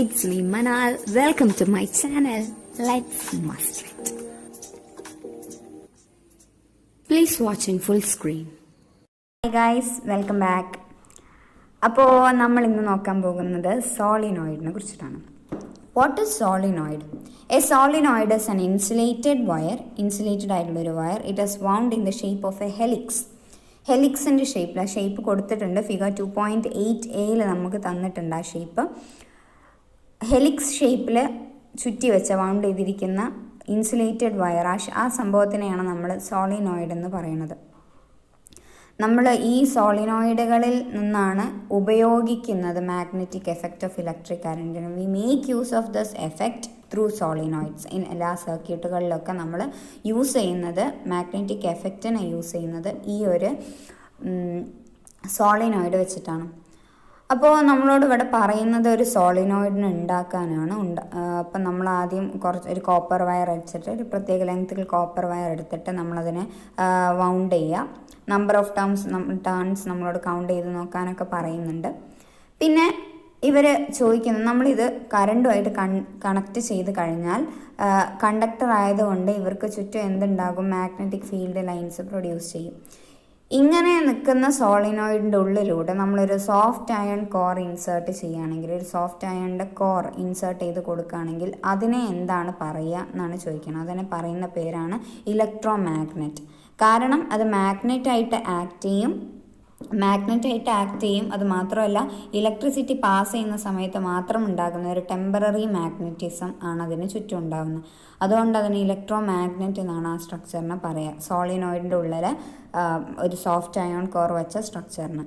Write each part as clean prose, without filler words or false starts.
it's me Manal. Welcome to my channel. Let's master it. Please watch in full screen. Hi guys, welcome back. അപ്പോൾ നമ്മൾ ഇന്ന് നോക്കാൻ പോകുന്നത് സോളിനോയിഡിനെ കുറിച്ചിട്ടാണ്. What is solenoid? A solenoid is an insulated ആയിട്ടുള്ളൊരു wire. It is wound in the shape of a helix. ഹെലിക്സിൻ്റെ ഷേപ്പിൽ ആ ഷേപ്പ് കൊടുത്തിട്ടുണ്ട്. ഫിഗർ 2.8a നമുക്ക് തന്നിട്ടുണ്ട് ആ ഷേപ്പ്. ഹെലിക്സ് ഷേപ്പിൽ ചുറ്റി വെച്ച വൗണ്ട് ചെയ്തിരിക്കുന്ന ഇൻസുലേറ്റഡ് വയർ, ആ സംഭവത്തിനെയാണ് നമ്മൾ സോളിനോയിഡ് എന്ന് പറയുന്നത്. നമ്മൾ ഈ സോളിനോയിഡുകളിൽ നിന്നാണ് ഉപയോഗിക്കുന്നത് മാഗ്നറ്റിക് എഫക്റ്റ് ഓഫ് ഇലക്ട്രിക് കറൻറ്റിന്. We make use of this effect through solenoids. എല്ലാ സർക്യൂട്ടുകളിലൊക്കെ നമ്മൾ യൂസ് ചെയ്യുന്നത്, മാഗ്നറ്റിക് എഫക്റ്റിനെ യൂസ് ചെയ്യുന്നത് ഈ ഒരു സോളിനോയിഡ് വെച്ചിട്ടാണ്. അപ്പോൾ നമ്മളോട് ഇവിടെ പറയുന്നത് ഒരു സോളിനോയിഡിനെ ഉണ്ടാക്കാനാണ്. അപ്പം നമ്മൾ ആദ്യം ഒരു കോപ്പർ വയർ വെച്ചിട്ട്, ഒരു പ്രത്യേക ലെങ്ത്തിൽ കോപ്പർ വയർ എടുത്തിട്ട് നമ്മളതിനെ വൗണ്ട് ചെയ്യുക. നമ്പർ ഓഫ് ടേൺസ് നമ്മളോട് കൗണ്ട് ചെയ്ത് നോക്കാനൊക്കെ പറയുന്നുണ്ട്. പിന്നെ ഇവർ ചോദിക്കുന്നത്, നമ്മളിത് കറണ്ടുമായിട്ട് കണക്ട് ചെയ്ത് കഴിഞ്ഞാൽ കണ്ടക്ടർ ആയതുകൊണ്ട് ഇവർക്ക് ചുറ്റും എന്തുണ്ടാകും? മാഗ്നറ്റിക് ഫീൽഡ് ലൈൻസ് പ്രൊഡ്യൂസ് ചെയ്യും. ഇങ്ങനെ നിൽക്കുന്ന സോളിനോയിഡിൻ്റെ ഉള്ളിലൂടെ നമ്മളൊരു സോഫ്റ്റ് അയൺ കോർ ഇൻസേർട്ട് ചെയ്യുകയാണെങ്കിൽ, ഒരു സോഫ്റ്റ് അയണിൻ്റെ കോർ ഇൻസേർട്ട് ചെയ്ത് കൊടുക്കുകയാണെങ്കിൽ അതിനെ എന്താണ് പറയുക എന്നാണ് ചോദിക്കുന്നത്. അതിനെ പറയുന്ന പേരാണ് ഇലക്ട്രോ മാഗ്നറ്റ്. കാരണം അത് മാഗ്നറ്റായിട്ട് ആക്ട് ചെയ്യും. അത് മാത്രമല്ല, ഇലക്ട്രിസിറ്റി പാസ് ചെയ്യുന്ന സമയത്ത് മാത്രം ഉണ്ടാകുന്ന ഒരു ടെമ്പററി മാഗ്നറ്റിസം ആണ് അതിന് ചുറ്റും ഉണ്ടാകുന്നത്. അതുകൊണ്ട് അതിന് ഇലക്ട്രോ മാഗ്നറ്റ് എന്നാണ് ആ സ്ട്രക്ചറിനെ പറയുക. സോളിനോയിഡിൻ്റെ ഉള്ളിൽ ഒരു സോഫ്റ്റ് അയോൺ കോർ വെച്ച സ്ട്രക്ചറിന്.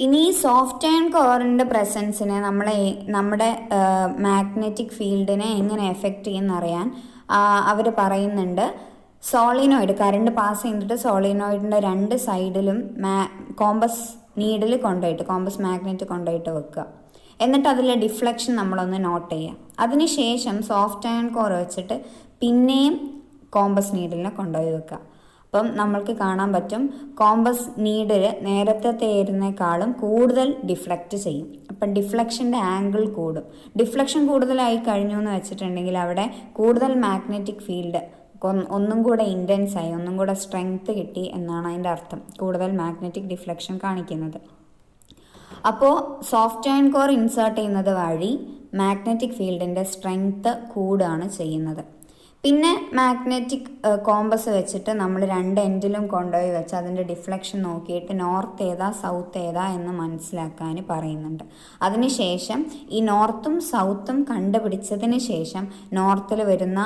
ഇനി ഈ സോഫ്റ്റ് അയൺ കോറിൻ്റെ പ്രസൻസിനെ നമ്മുടെ മാഗ്നറ്റിക് ഫീൽഡിനെ എങ്ങനെ എഫക്റ്റ് ചെയ്യുന്നറിയാൻ അവർ പറയുന്നുണ്ട്. സോളിനോയിഡ് കറണ്ട് പാസ് ചെയ്തിട്ട് സോളിനോയിഡിൻ്റെ രണ്ട് സൈഡിലും കോമ്പസ് നീഡിൽ കോമ്പസ് മാഗ്നറ്റ് കൊണ്ടുപോയിട്ട് വെക്കുക. എന്നിട്ട് അതിലെ ഡിഫ്ലക്ഷൻ നമ്മളൊന്ന് നോട്ട് ചെയ്യുക. അതിനുശേഷം സോഫ്റ്റ് അയൺ കോർ വെച്ചിട്ട് പിന്നെയും കോമ്പസ് നീഡിലിനെ കൊണ്ടുപോയി വെക്കുക. അപ്പം നമ്മൾക്ക് കാണാൻ പറ്റും, കോമ്പസ് നീഡിൽ നേരത്തേക്കാളും കൂടുതൽ ഡിഫ്ലക്റ്റ് ചെയ്യും. അപ്പം ഡിഫ്ലക്ഷൻ്റെ ആംഗിൾ കൂടും. ഡിഫ്ലക്ഷൻ കൂടുതലായി കഴിഞ്ഞു എന്ന് വെച്ചിട്ടുണ്ടെങ്കിൽ അവിടെ കൂടുതൽ മാഗ്നറ്റിക് ഫീൽഡ് ഒന്നും കൂടെ ഇൻറ്റൻസ് ആയി, ഒന്നും കൂടെ സ്ട്രെങ്ത് കിട്ടി എന്നാണ് അതിൻ്റെ അർത്ഥം. കൂടുതൽ മാഗ്നറ്റിക് ഡിഫ്ലക്ഷൻ കാണിക്കുന്നത്. അപ്പോൾ സോഫ്റ്റ് അയൺ കോർ ഇൻസേർട്ട് ചെയ്യുന്നത് വഴി മാഗ്നറ്റിക് ഫീൽഡിൻ്റെ സ്ട്രെങ്ത് കൂടുകയാണ് ചെയ്യുന്നത്. പിന്നെ മാഗ്നറ്റിക് കോമ്പസ് വെച്ചിട്ട് നമ്മൾ രണ്ട് എൻഡിലും കൊണ്ടുപോയി വെച്ച് അതിൻ്റെ ഡിഫ്ലക്ഷൻ നോക്കിയിട്ട് നോർത്ത് ഏതാ സൗത്ത് ഏതാ എന്ന് മനസ്സിലാക്കാൻ പറയുന്നുണ്ട്. അതിനുശേഷം ഈ നോർത്തും സൗത്തും കണ്ടുപിടിച്ചതിന് ശേഷം നോർത്തിൽ വരുന്ന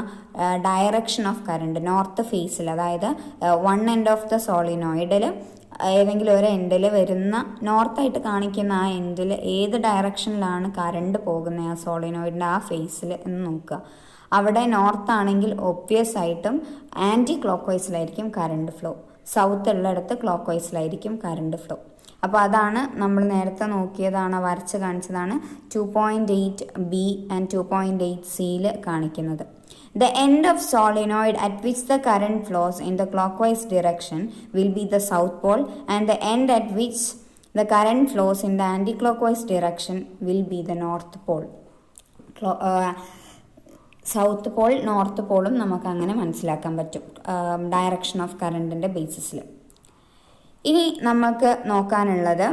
ഡയറക്ഷൻ ഓഫ് കറണ്ട്, നോർത്ത് ഫേസിൽ, അതായത് വൺ എൻഡ് ഓഫ് ദ സോളിനോയിഡിൽ ഏതെങ്കിലും ഒരു എൻഡിൽ വരുന്ന, നോർത്തായിട്ട് കാണിക്കുന്ന ആ എൻഡിൽ ഏത് ഡയറക്ഷനിലാണ് കറണ്ട് പോകുന്നത് ആ സോളിനോയിഡിൻ്റെ ആ ഫേസിൽ എന്ന് നോക്കുക. അവിടെ നോർത്ത് ആണെങ്കിൽ ഒബ്വിയസ് ആയിട്ടും ആൻറ്റി ക്ലോക്ക് വൈസിലായിരിക്കും കറണ്ട് ഫ്ലോ, സൗത്ത് ഉള്ളിടത്ത് ക്ലോക്ക് വൈസിലായിരിക്കും കറണ്ട് ഫ്ലോ. അപ്പോൾ അതാണ് നമ്മൾ നേരത്തെ നോക്കിയതാണ്, വരച്ച് കാണിച്ചതാണ് 2.8b ആൻഡ് 2.8cയിൽ കാണിക്കുന്നത്. The end of solenoid at which the current flows in the clockwise direction will be the south pole, and the end at which the current flows in the anti-clockwise direction will be the north pole. South pole north പോളും നമുക്ക് അങ്ങനെ മനസ്സിലാക്കാൻ പറ്റും direction of കറണ്ടിൻ്റെ ബേസിസിൽ. ഇനി നമുക്ക് നോക്കാനുള്ളത്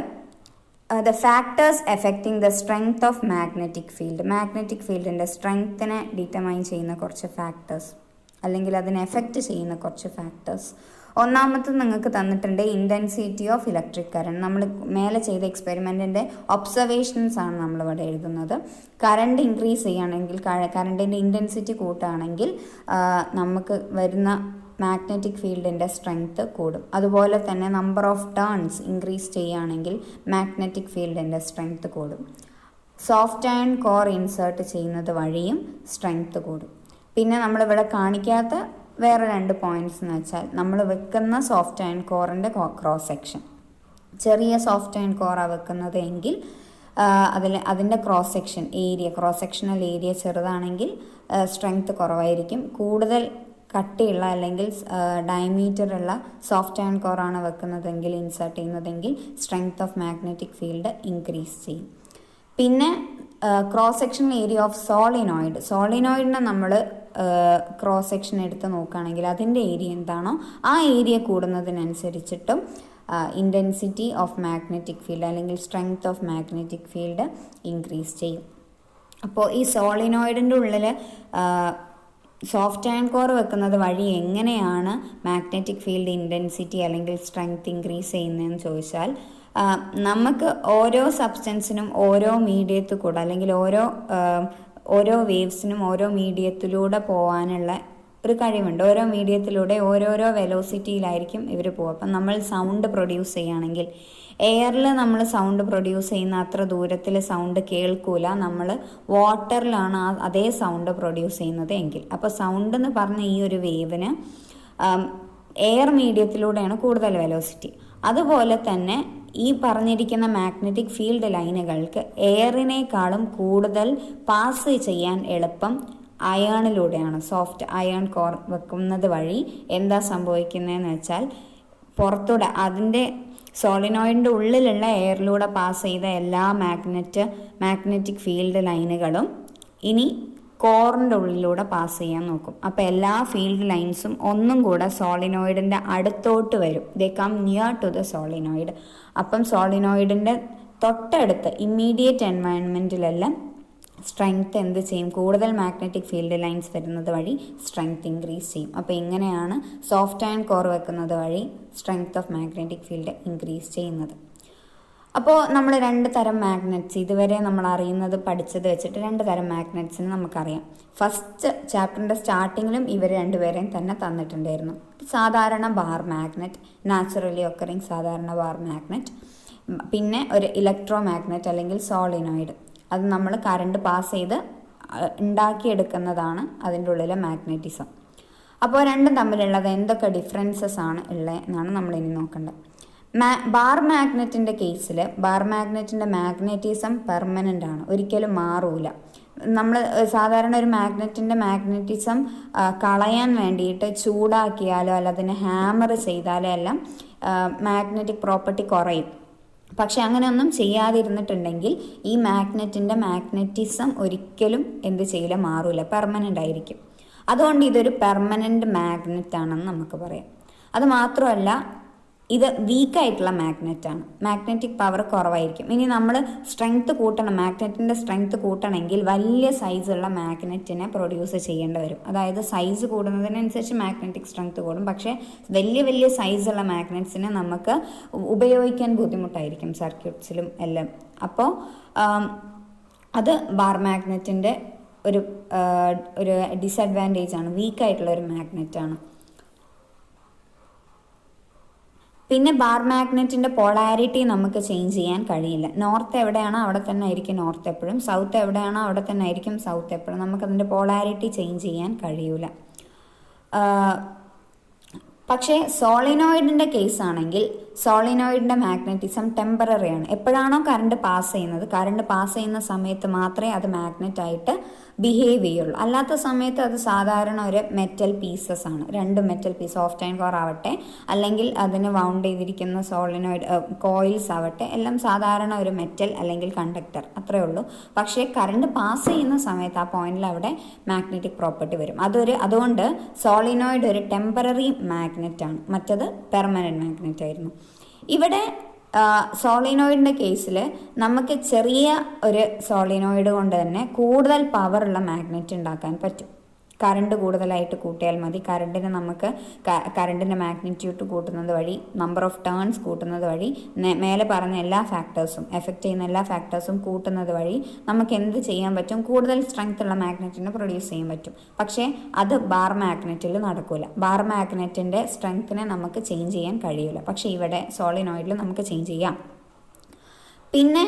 the factors affecting the strength of magnetic field. Magnetic ഫീൽഡിൻ്റെ സ്ട്രെങ്ത്തിനെ ഡിറ്റർമൈൻ ചെയ്യുന്ന കുറച്ച് ഫാക്ടേഴ്സ്, അല്ലെങ്കിൽ അതിനെ എഫക്റ്റ് ചെയ്യുന്ന കുറച്ച് ഫാക്ടേഴ്സ്. ഒന്നാമത്തെ നിങ്ങൾക്ക് തന്നിട്ടുണ്ട് ഇൻറ്റൻസിറ്റി ഓഫ് ഇലക്ട്രിക് കറണ്ട്. നമ്മൾ മേലെ ചെയ്ത എക്സ്പെരിമെൻറ്റിൻ്റെ ഒബ്സർവേഷൻസ് ആണ് നമ്മളിവിടെ എഴുതുന്നത്. കറണ്ട് ഇൻക്രീസ് ചെയ്യുകയാണെങ്കിൽ, കറണ്ടിൻ്റെ ഇൻറ്റൻസിറ്റി കൂട്ടുകയാണെങ്കിൽ നമുക്ക് വരുന്ന മാഗ്നറ്റിക് ഫീൽഡിൻ്റെ സ്ട്രെങ്ത്ത് കൂടും. അതുപോലെ തന്നെ നമ്പർ ഓഫ് ടേൺസ് ഇൻക്രീസ് ചെയ്യുകയാണെങ്കിൽ മാഗ്നറ്റിക് ഫീൽഡിൻ്റെ സ്ട്രെങ്ത്ത് കൂടും. സോഫ്റ്റ് അയൺ കോർ ഇൻസേർട്ട് ചെയ്യുന്നത് വഴിയും സ്ട്രെങ്ത്ത് കൂടും. പിന്നെ നമ്മളിവിടെ കാണിക്കാത്ത വേറെ രണ്ട് പോയിന്റ്സ് എന്ന് വെച്ചാൽ, നമ്മൾ വെക്കുന്ന സോഫ്റ്റ് അയൺ കോറിൻ്റെ ക്രോസ് സെക്ഷൻ, ചെറിയ സോഫ്റ്റ് അയൺ കോറാണ് വെക്കുന്നത് എങ്കിൽ അതിൻ്റെ ക്രോസ് സെക്ഷണൽ ഏരിയ ചെറുതാണെങ്കിൽ സ്ട്രെങ്ത്ത് കുറവായിരിക്കും. കൂടുതൽ കട്ടിയുള്ള അല്ലെങ്കിൽ ഡയമീറ്റർ ഉള്ള സോഫ്റ്റ് അയൺ കോറാണ് വെക്കുന്നതെങ്കിൽ ഇൻസേർട്ട് ചെയ്യുന്നതെങ്കിൽ strength of magnetic field increase ചെയ്യും. പിന്നെ ക്രോസ് സെക്ഷണൽ ഏരിയ ഓഫ് സോളിനോയിഡിനെ നമ്മൾ ക്രോസ് സെക്ഷൻ എടുത്ത് നോക്കുകയാണെങ്കിൽ അതിൻ്റെ ഏരിയ എന്താണോ ആ ഏരിയ കൂടുന്നതിനനുസരിച്ചിട്ടും ഇൻറ്റൻസിറ്റി ഓഫ് മാഗ്നറ്റിക് ഫീൽഡ് അല്ലെങ്കിൽ strength of magnetic field increase ചെയ്യും. അപ്പോൾ ഈ സോളിനോയിഡിൻ്റെ ഉള്ളിൽ സോഫ്റ്റ് അയൺ കോർ വെക്കുന്നത് വഴി എങ്ങനെയാണ് മാഗ്നറ്റിക് ഫീൽഡ് ഇൻറ്റൻസിറ്റി അല്ലെങ്കിൽ സ്ട്രെങ്ത് ഇൻക്രീസ് ചെയ്യുന്നതെന്ന് ചോദിച്ചാൽ, നമുക്ക് ഓരോ സബ്സ്റ്റൻസിനും ഓരോ മീഡിയത്തിൽ കൂടെ അല്ലെങ്കിൽ ഓരോ വേവ്സിനും ഓരോ മീഡിയത്തിലൂടെ പോകാനുള്ള ഒരു കഴിവുണ്ട്. ഓരോ മീഡിയത്തിലൂടെ ഓരോരോ വെലോസിറ്റിയിലായിരിക്കും ഇവർ പോകുക. അപ്പം നമ്മൾ സൗണ്ട് പ്രൊഡ്യൂസ് ചെയ്യുകയാണെങ്കിൽ എയറിൽ നമ്മൾ സൗണ്ട് പ്രൊഡ്യൂസ് ചെയ്യുന്ന അത്ര ദൂരത്തിൽ സൗണ്ട് കേൾക്കൂല, നമ്മൾ വാട്ടറിലാണ് അതേ സൗണ്ട് പ്രൊഡ്യൂസ് ചെയ്യുന്നത് എങ്കിൽ. അപ്പോൾ സൗണ്ട് എന്ന് പറഞ്ഞ ഈ ഒരു വേവിന് എയർ മീഡിയത്തിലൂടെയാണ് കൂടുതൽ വെലോസിറ്റി. അതുപോലെ തന്നെ ഈ പറഞ്ഞിരിക്കുന്ന മാഗ്നറ്റിക് ഫീൽഡ് ലൈനുകൾക്ക് എയറിനേക്കാളും കൂടുതൽ പാസ് ചെയ്യാൻ എളുപ്പം അയേണിലൂടെയാണ്. സോഫ്റ്റ് അയേൺ കോർ വെക്കുന്നത് വഴി എന്താ സംഭവിക്കുന്നതെന്ന് വെച്ചാൽ, പുറത്തൂടെ അതിൻ്റെ സോളിനോയിഡിൻ്റെ ഉള്ളിലുള്ള എയറിലൂടെ പാസ് ചെയ്ത എല്ലാ മാഗ്നറ്റിക് ഫീൽഡ് ലൈനുകളും ഇനി കോറിൻ്റെ ഉള്ളിലൂടെ പാസ് ചെയ്യാൻ നോക്കും. അപ്പോൾ എല്ലാ ഫീൽഡ് ലൈൻസും ഒന്നും കൂടെ സോളിനോയിഡിൻ്റെ അടുത്തോട്ട് വരും. They come near to the solenoid. അപ്പം സോളിനോയിഡിൻ്റെ തൊട്ടടുത്ത് ഇമ്മീഡിയറ്റ് എൻവയൺമെൻറ്റിലെല്ലാം സ്ട്രെങ്ത് എന്ത് ചെയ്യും, കൂടുതൽ മാഗ്നറ്റിക് ഫീൽഡ് ലൈൻസ് വരുന്നത് വഴി സ്ട്രെങ്ത് ഇൻക്രീസ് ചെയ്യും. അപ്പോൾ ഇങ്ങനെയാണ് സോഫ്റ്റ് അയൺ കോർ വെക്കുന്നത് വഴി strength of magnetic field increase ചെയ്യുന്നത്. അപ്പോൾ നമ്മൾ 2 തരം മാഗ്നറ്റ്സ് ഇതുവരെ നമ്മൾ പഠിച്ചത് വെച്ചിട്ട് 2 തരം മാഗ്നറ്റ്സിന് നമുക്കറിയാം. ഫസ്റ്റ് ചാപ്റ്ററിൻ്റെ സ്റ്റാർട്ടിങ്ങിലും ഇവർ രണ്ടുപേരെയും തന്നെ തന്നിട്ടുണ്ടായിരുന്നു. സാധാരണ ബാർ മാഗ്നറ്റ്, നാച്ചുറലി ഒക്കറിങ് സാധാരണ ബാർ മാഗ്നറ്റ്, പിന്നെ ഒരു ഇലക്ട്രോ മാഗ്നറ്റ് അല്ലെങ്കിൽ സോളിനോയിഡ്. അത് നമ്മൾ കറണ്ട് പാസ് ചെയ്ത് ഉണ്ടാക്കിയെടുക്കുന്നതാണ് അതിൻ്റെ ഉള്ളിലെ മാഗ്നറ്റിസം. അപ്പോൾ രണ്ടും തമ്മിലുള്ളത് എന്തൊക്കെ ഡിഫറൻസസ് ആണ് ഉള്ളത് എന്നാണ് നമ്മളിനി നോക്കേണ്ടത്. ബാർ മാഗ്നറ്റിൻ്റെ കേസിൽ ബാർ മാഗ്നറ്റിൻ്റെ മാഗ്നറ്റിസം പെർമനൻ്റ് ആണ്, ഒരിക്കലും മാറൂല. നമ്മൾ സാധാരണ ഒരു മാഗ്നറ്റിൻ്റെ മാഗ്നറ്റിസം കളയാൻ വേണ്ടിയിട്ട് ചൂടാക്കിയാലോ അല്ല അതിനെ ഹാമർ ചെയ്താലോ എല്ലാം മാഗ്നറ്റിക് പ്രോപ്പർട്ടി കുറയും. പക്ഷെ അങ്ങനെയൊന്നും ചെയ്യാതിരുന്നിട്ടുണ്ടെങ്കിൽ ഈ മാഗ്നറ്റിൻ്റെ മാഗ്നറ്റിസം ഒരിക്കലും എന്ത് ചെയ്യില്ല, മാറൂല, പെർമനൻ്റ് ആയിരിക്കും. അതുകൊണ്ട് ഇതൊരു പെർമനൻ്റ് മാഗ്നറ്റ് ആണെന്ന് നമുക്ക് പറയാം. അത് മാത്രമല്ല ഇത് വീക്കായിട്ടുള്ള മാഗ്നറ്റാണ്, മാഗ്നറ്റിക് പവർ കുറവായിരിക്കും. ഇനി നമ്മൾ സ്ട്രെങ്ത് കൂട്ടണം, മാഗ്നറ്റിൻ്റെ സ്ട്രെങ്ത് കൂട്ടണമെങ്കിൽ വലിയ സൈസുള്ള മാഗ്നറ്റിനെ പ്രൊഡ്യൂസ് ചെയ്യേണ്ടി വരും. അതായത് സൈസ് കൂടുന്നതിനനുസരിച്ച് മാഗ്നറ്റിക് സ്ട്രെങ്ത് കൂടും. പക്ഷേ വലിയ സൈസുള്ള മാഗ്നറ്റ്സിനെ നമുക്ക് ഉപയോഗിക്കാൻ ബുദ്ധിമുട്ടായിരിക്കും സർക്യൂട്ട്സിലും എല്ലാം. അപ്പോൾ അത് ബാർ മാഗ്നറ്റിൻ്റെ ഒരു ഡിസഡ്വാൻറ്റേജ് ആണ്, വീക്കായിട്ടുള്ള ഒരു മാഗ്നറ്റാണ്. പിന്നെ ബാർ മാഗ്നറ്റിൻ്റെ പോളാരിറ്റി നമുക്ക് ചേഞ്ച് ചെയ്യാൻ കഴിയില്ല. നോർത്ത് എവിടെയാണോ അവിടെ തന്നെ ആയിരിക്കും നോർത്ത് എപ്പോഴും, സൗത്ത് എവിടെയാണോ അവിടെ തന്നെ ആയിരിക്കും സൗത്ത് എപ്പോഴും. നമുക്കതിൻ്റെ പോളാരിറ്റി ചേഞ്ച് ചെയ്യാൻ കഴിയൂല. പക്ഷേ സോളിനോയിഡിൻ്റെ കേസാണെങ്കിൽ സോളിനോയിഡിൻ്റെ മാഗ്നറ്റിസം ടെമ്പററി ആണ്. എപ്പോഴാണോ കറണ്ട് പാസ് ചെയ്യുന്ന സമയത്ത് മാത്രമേ അത് മാഗ്നറ്റായിട്ട് ബിഹേവ് ചെയ്യുള്ളൂ. അല്ലാത്ത സമയത്ത് അത് സാധാരണ ഒരു മെറ്റൽ പീസസ് ആണ്. 2 metal piece, soft iron core ആവട്ടെ അല്ലെങ്കിൽ അതിന് വൗണ്ട് ചെയ്തിരിക്കുന്ന സോളിനോയിഡ് കോയിൽസ് ആവട്ടെ, എല്ലാം സാധാരണ ഒരു മെറ്റൽ അല്ലെങ്കിൽ കണ്ടക്ടർ, അത്രേ ഉള്ളൂ. പക്ഷേ കറണ്ട് പാസ് ചെയ്യുന്ന സമയത്ത് ആ പോയിന്റിൽ അവിടെ മാഗ്നറ്റിക് പ്രോപ്പർട്ടി വരും. അതുകൊണ്ട് സോളിനോയിഡ് ഒരു ടെമ്പററി മാഗ്നറ്റ് ആണ്, മറ്റത് പെർമനന്റ് മാഗ്നറ്റ് ആയിരുന്നു. ഇവിടെ സോളിനോയിഡിൻ്റെ കേസിൽ നമുക്ക് ചെറിയ ഒരു സോളിനോയിഡ് കൊണ്ട് തന്നെ കൂടുതൽ പവറുള്ള മാഗ്നറ്റ് ഉണ്ടാക്കാൻ പറ്റും. കറണ്ട് കൂടുതലായിട്ട് കൂട്ടിയാൽ മതി. കറണ്ടിൻ്റെ മാഗ്നിറ്റ്യൂഡ് കൂട്ടുന്നത് വഴി, നമ്പർ ഓഫ് ടേൺസ് കൂട്ടുന്നത് വഴി, മേലെ പറഞ്ഞ എല്ലാ ഫാക്ടേഴ്സും, എഫക്റ്റ് ചെയ്യുന്ന എല്ലാ ഫാക്ടേഴ്സും കൂട്ടുന്നത് വഴി നമുക്ക് എന്ത് ചെയ്യാൻ പറ്റും, കൂടുതൽ സ്ട്രെങ്ത് ഉള്ള മാഗ്നറ്റിനെ പ്രൊഡ്യൂസ് ചെയ്യാൻ പറ്റും. പക്ഷേ അത് ബാർ മാഗ്നറ്റിൽ നടക്കില്ല. ബാർ മാഗ്നറ്റിൻ്റെ സ്ട്രെങ്ത്തിനെ നമുക്ക് ചേഞ്ച് ചെയ്യാൻ കഴിയില്ല. പക്ഷേ ഇവിടെ സോളിനോയിഡിൽ നമുക്ക് ചേഞ്ച് ചെയ്യാം. പിന്നെ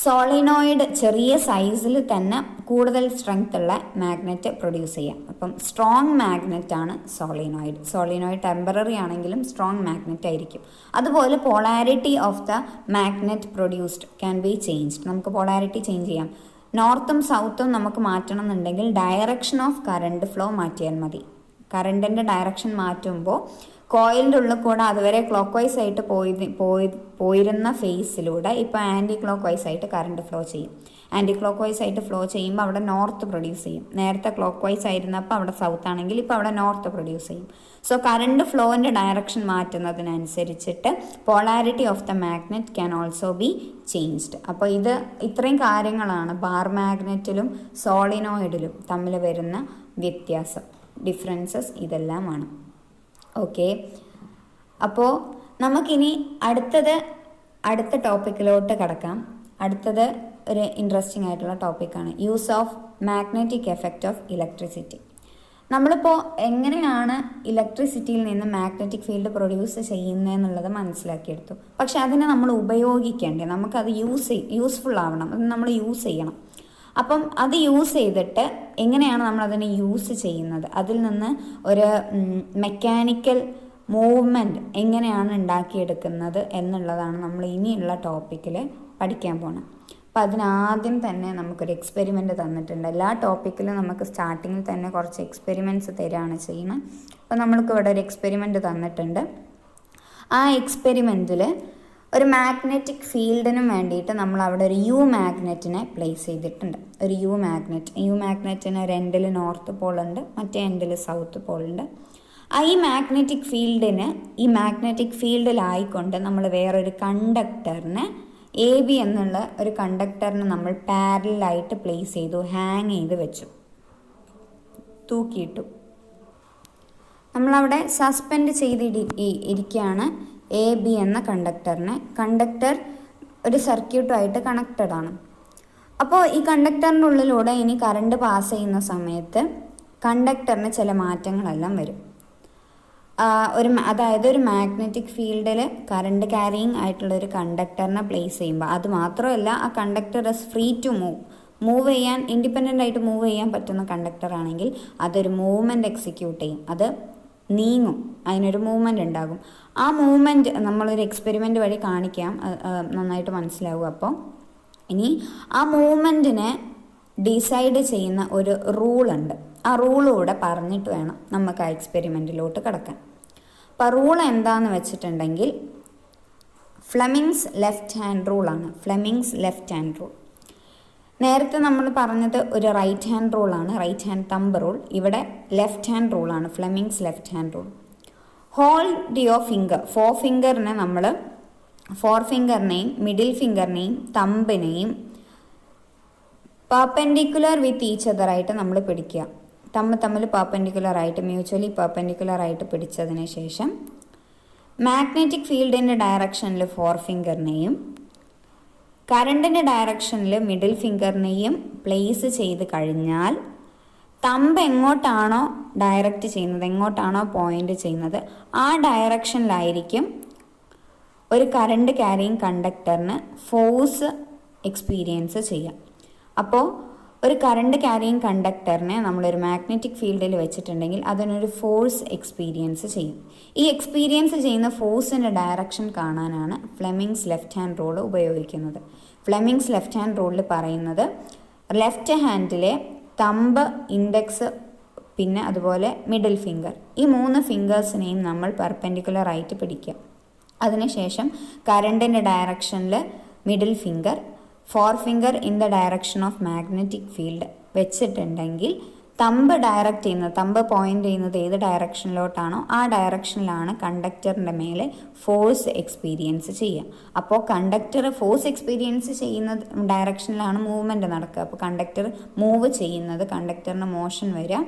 സോളിനോയിഡ് ചെറിയ സൈസിൽ തന്നെ കൂടുതൽ സ്ട്രെങ്ത് ഉള്ള മാഗ്നറ്റ് പ്രൊഡ്യൂസ് ചെയ്യാം. അപ്പം സ്ട്രോങ് മാഗ്നറ്റ് ആണ് സോളിനോയിഡ് ടെമ്പററി ആണെങ്കിലും സ്ട്രോങ് മാഗ്നറ്റ് ആയിരിക്കും. അതുപോലെ polarity of the magnet produced can be changed. നമുക്ക് പോളാരിറ്റി ചേഞ്ച് ചെയ്യാം. നോർത്തും സൗത്തും നമുക്ക് മാറ്റണം എന്നുണ്ടെങ്കിൽ ഡയറക്ഷൻ ഓഫ് കറണ്ട് ഫ്ലോ മാറ്റിയാൽ മതി. കറണ്ടിൻ്റെ ഡയറക്ഷൻ മാറ്റുമ്പോൾ കോയിലിൻ്റെ ഉള്ളിൽ കൂടെ അതുവരെ ക്ലോക്ക് വൈസ് ആയിട്ട് പോയിരുന്ന ഫേസിലൂടെ ഇപ്പോൾ ആൻറ്റി ക്ലോക്ക് വൈസ് ആയിട്ട് കറണ്ട് ഫ്ലോ ചെയ്യും. ആൻറ്റി ക്ലോക്ക് വൈസ് ആയിട്ട് ഫ്ലോ ചെയ്യുമ്പോൾ അവിടെ നോർത്ത് പ്രൊഡ്യൂസ് ചെയ്യും. നേരത്തെ ക്ലോക്ക് വൈസ് ആയിരുന്നപ്പോൾ അവിടെ സൗത്ത് ആണെങ്കിൽ ഇപ്പോൾ അവിടെ നോർത്ത് പ്രൊഡ്യൂസ് ചെയ്യും. സോ കറണ്ട് ഫ്ലോൻ്റെ ഡയറക്ഷൻ മാറ്റുന്നതിനനുസരിച്ചിട്ട് polarity of the magnet can also be changed. അപ്പോൾ ഇത്രയും കാര്യങ്ങളാണ് ബാർ മാഗ്നറ്റിലും സോളിനോയിഡിലും തമ്മിൽ വരുന്ന വ്യത്യാസം, ഡിഫറൻസസ് ഇതെല്ലാമാണ്. ഓക്കെ, അപ്പോൾ നമുക്കിനി അടുത്ത ടോപ്പിക്കിലോട്ട് കിടക്കാം. അടുത്തത് ഒരു ഇൻട്രസ്റ്റിംഗ് ആയിട്ടുള്ള ടോപ്പിക്കാണ് use of magnetic effect of electricity. നമ്മളിപ്പോൾ എങ്ങനെയാണ് ഇലക്ട്രിസിറ്റിയിൽ നിന്ന് മാഗ്നറ്റിക് ഫീൽഡ് പ്രൊഡ്യൂസ് ചെയ്യുന്നതെന്നുള്ളത് മനസ്സിലാക്കിയെടുത്തു. പക്ഷെ അതിനെ നമ്മൾ ഉപയോഗിക്കേണ്ടേ, നമുക്കത് യൂസ്ഫുൾ ആവണം, അത് നമ്മൾ യൂസ് ചെയ്യണം. അപ്പം അത് യൂസ് ചെയ്തിട്ട് എങ്ങനെയാണ് നമ്മൾ അതിനെ യൂസ് ചെയ്യുന്നത്, അതിൽ നിന്ന് ഒരു മെക്കാനിക്കൽ മൂവ്മെൻറ്റ് എങ്ങനെയാണ് ഉണ്ടാക്കിയെടുക്കുന്നത് എന്നുള്ളതാണ് നമ്മൾ ഇനിയുള്ള ടോപ്പിക്കിൽ പഠിക്കാൻ പോകണം. അപ്പം അതിനാദ്യം തന്നെ നമുക്കൊരു എക്സ്പെരിമെൻ്റ് തന്നിട്ടുണ്ട്. എല്ലാ ടോപ്പിക്കിലും നമുക്ക് സ്റ്റാർട്ടിങ്ങിൽ തന്നെ കുറച്ച് എക്സ്പെരിമെൻറ്റ്സ് തരികയാണ് ചെയ്യുന്നത്. അപ്പം നമ്മൾക്ക് ഇവിടെ ഒരു എക്സ്പെരിമെൻ്റ് തന്നിട്ടുണ്ട്. ആ എക്സ്പെരിമെൻറ്റിൽ ഒരു മാഗ്നറ്റിക് ഫീൽഡിനും വേണ്ടിയിട്ട് നമ്മൾ അവിടെ ഒരു യു മാഗ്നറ്റിനെ പ്ലേസ് ചെയ്തിട്ടുണ്ട്. ഒരു യു മാഗ്നറ്റിന് ഒരു എൻഡിൽ നോർത്ത് പോളുണ്ട്, മറ്റേ എൻഡിൽ സൗത്ത് പോളുണ്ട്. ഈ മാഗ്നറ്റിക് ഫീൽഡിലായിക്കൊണ്ട് നമ്മൾ വേറൊരു കണ്ടക്ടറിനെ AB എന്നുള്ള ഒരു കണ്ടക്ടറിന് നമ്മൾ പാരലായിട്ട് പ്ലേസ് ചെയ്തു, ഹാങ് ചെയ്ത് വെച്ചു, തൂക്കിയിട്ടു. നമ്മളവിടെ സസ്പെൻഡ് ഇരിക്കുകയാണ് AB എന്ന കണ്ടക്ടറിനെ. കണ്ടക്ടർ ഒരു സർക്യൂട്ടുമായിട്ട് കണക്റ്റഡ് ആണ്. അപ്പോൾ ഈ കണ്ടക്ടറിൻ്റെ ഉള്ളിലൂടെ ഇനി കറണ്ട് പാസ് ചെയ്യുന്ന സമയത്ത് കണ്ടക്ടറിന് ചില മാറ്റങ്ങളെല്ലാം വരും. അതായത് ഒരു മാഗ്നറ്റിക് ഫീൽഡിൽ കറണ്ട് ക്യാരിയിങ് ആയിട്ടുള്ള ഒരു കണ്ടക്ടറിനെ പ്ലേസ് ചെയ്യുമ്പോൾ, അത് മാത്രമല്ല ആ conductor is free to move ചെയ്യാൻ, ഇൻഡിപെൻഡൻ്റ് ആയിട്ട് മൂവ് ചെയ്യാൻ പറ്റുന്ന കണ്ടക്ടർ ആണെങ്കിൽ അതൊരു മൂവ്മെൻറ്റ് എക്സിക്യൂട്ട് ചെയ്യും, അത് നീങ്ങും, അതിനൊരു മൂവ്മെൻ്റ് ഉണ്ടാകും. ആ മൂവ്മെൻറ്റ് നമ്മളൊരു എക്സ്പെരിമെൻ്റ് വഴി കാണിക്കാം, നന്നായിട്ട് മനസ്സിലാവും. അപ്പോൾ ഇനി ആ മൂവ്മെൻറ്റിനെ ഡിസൈഡ് ചെയ്യുന്ന ഒരു റൂളുണ്ട്. ആ റൂളൂടെ പറഞ്ഞിട്ട് വേണം നമുക്ക് ആ എക്സ്പെരിമെൻറ്റിലോട്ട് കിടക്കാൻ. അപ്പോൾ റൂൾ എന്താണെന്ന് വെച്ചിട്ടുണ്ടെങ്കിൽ ഫ്ലെമിങ്സ് ലെഫ്റ്റ് ഹാൻഡ് റൂളാണ്. Fleming's left hand rule. നേരത്തെ നമ്മൾ പറഞ്ഞത് ഒരു റൈറ്റ് ഹാൻഡ് റൂളാണ്, റൈറ്റ് ഹാൻഡ് തമ്പ് റൂൾ. ഇവിടെ ലെഫ്റ്റ് ഹാൻഡ് റൂളാണ്, Fleming's left hand rule. Hold your finger, four ഫിംഗറിനെയും മിഡിൽ ഫിംഗറിനെയും തമ്പിനെയും പെർപെൻഡിക്കുലർ വിത്ത് ഈച്ച് അതറായിട്ട് നമ്മൾ പിടിക്കുക. തമ്മിൽ പെർപെൻഡിക്കുലറായിട്ട്, മ്യൂച്വലി പെർപെൻഡിക്കുലറായിട്ട് പിടിച്ചതിന് ശേഷം മാഗ്നറ്റിക് ഫീൽഡിൻ്റെ ഡയറക്ഷനിൽ ഫോർ ഫിംഗറിനെയും കറണ്ടിൻ്റെ ഡയറക്ഷനിൽ മിഡിൽ ഫിംഗറിനെയും പ്ലേസ് ചെയ്ത് കഴിഞ്ഞാൽ തമ്പ് എങ്ങോട്ടാണോ ഡയറക്റ്റ് ചെയ്യുന്നത്, എങ്ങോട്ടാണോ പോയിൻ്റ് ചെയ്യുന്നത്, ആ ഡയറക്ഷനിലായിരിക്കും ഒരു കറണ്ട് ക്യാരിയിങ് കണ്ടക്ടറിന് ഫോഴ്സ് എക്സ്പീരിയൻസ് ചെയ്യാം. അപ്പോൾ ഒരു കറണ്ട് ക്യാരിയിങ് കണ്ടക്ടറിനെ നമ്മളൊരു മാഗ്നറ്റിക് ഫീൽഡിൽ വെച്ചിട്ടുണ്ടെങ്കിൽ അതിനൊരു ഫോഴ്സ് എക്സ്പീരിയൻസ് ചെയ്യും. ഈ എക്സ്പീരിയൻസ് ചെയ്യുന്ന ഫോഴ്സിൻ്റെ ഡയറക്ഷൻ കാണാനാണ് ഫ്ലെമിങ്സ് ലെഫ്റ്റ് ഹാൻഡ് റൂൾ ഉപയോഗിക്കുന്നത്. ഫ്ലെമിങ്സ് ലെഫ്റ്റ് ഹാൻഡ് റൂളിൽ പറയുന്നത് ലെഫ്റ്റ് ഹാൻഡിലെ തമ്പ്, ഇൻഡെക്സ്, പിന്നെ അതുപോലെ മിഡിൽ ഫിംഗർ, ഈ 3 ഫിംഗേഴ്സിനെയും നമ്മൾ പെർപെൻഡിക്കുലർ ആയിട്ട് പിടിക്കുക. അതിനുശേഷം കറണ്ടിൻ്റെ ഡയറക്ഷനിൽ middle finger, forefinger in the direction of magnetic field വെച്ചിട്ടുണ്ടെങ്കിൽ തമ്പ് പോയിന്റ് ചെയ്യുന്നത് ഏത് ഡയറക്ഷനിലോട്ടാണോ ആ ഡയറക്ഷനിലാണ് കണ്ടക്ടറിൻ്റെ മേലെ ഫോഴ്സ് എക്സ്പീരിയൻസ് ചെയ്യുക. അപ്പോൾ കണ്ടക്ടർ ഫോഴ്സ് എക്സ്പീരിയൻസ് ചെയ്യുന്ന ഡയറക്ഷനിലാണ് മൂവ്മെൻറ്റ് നടക്കുക. അപ്പോൾ കണ്ടക്ടർ മൂവ് ചെയ്യുന്നത്, കണ്ടക്ടറിന് മോഷൻ വരിക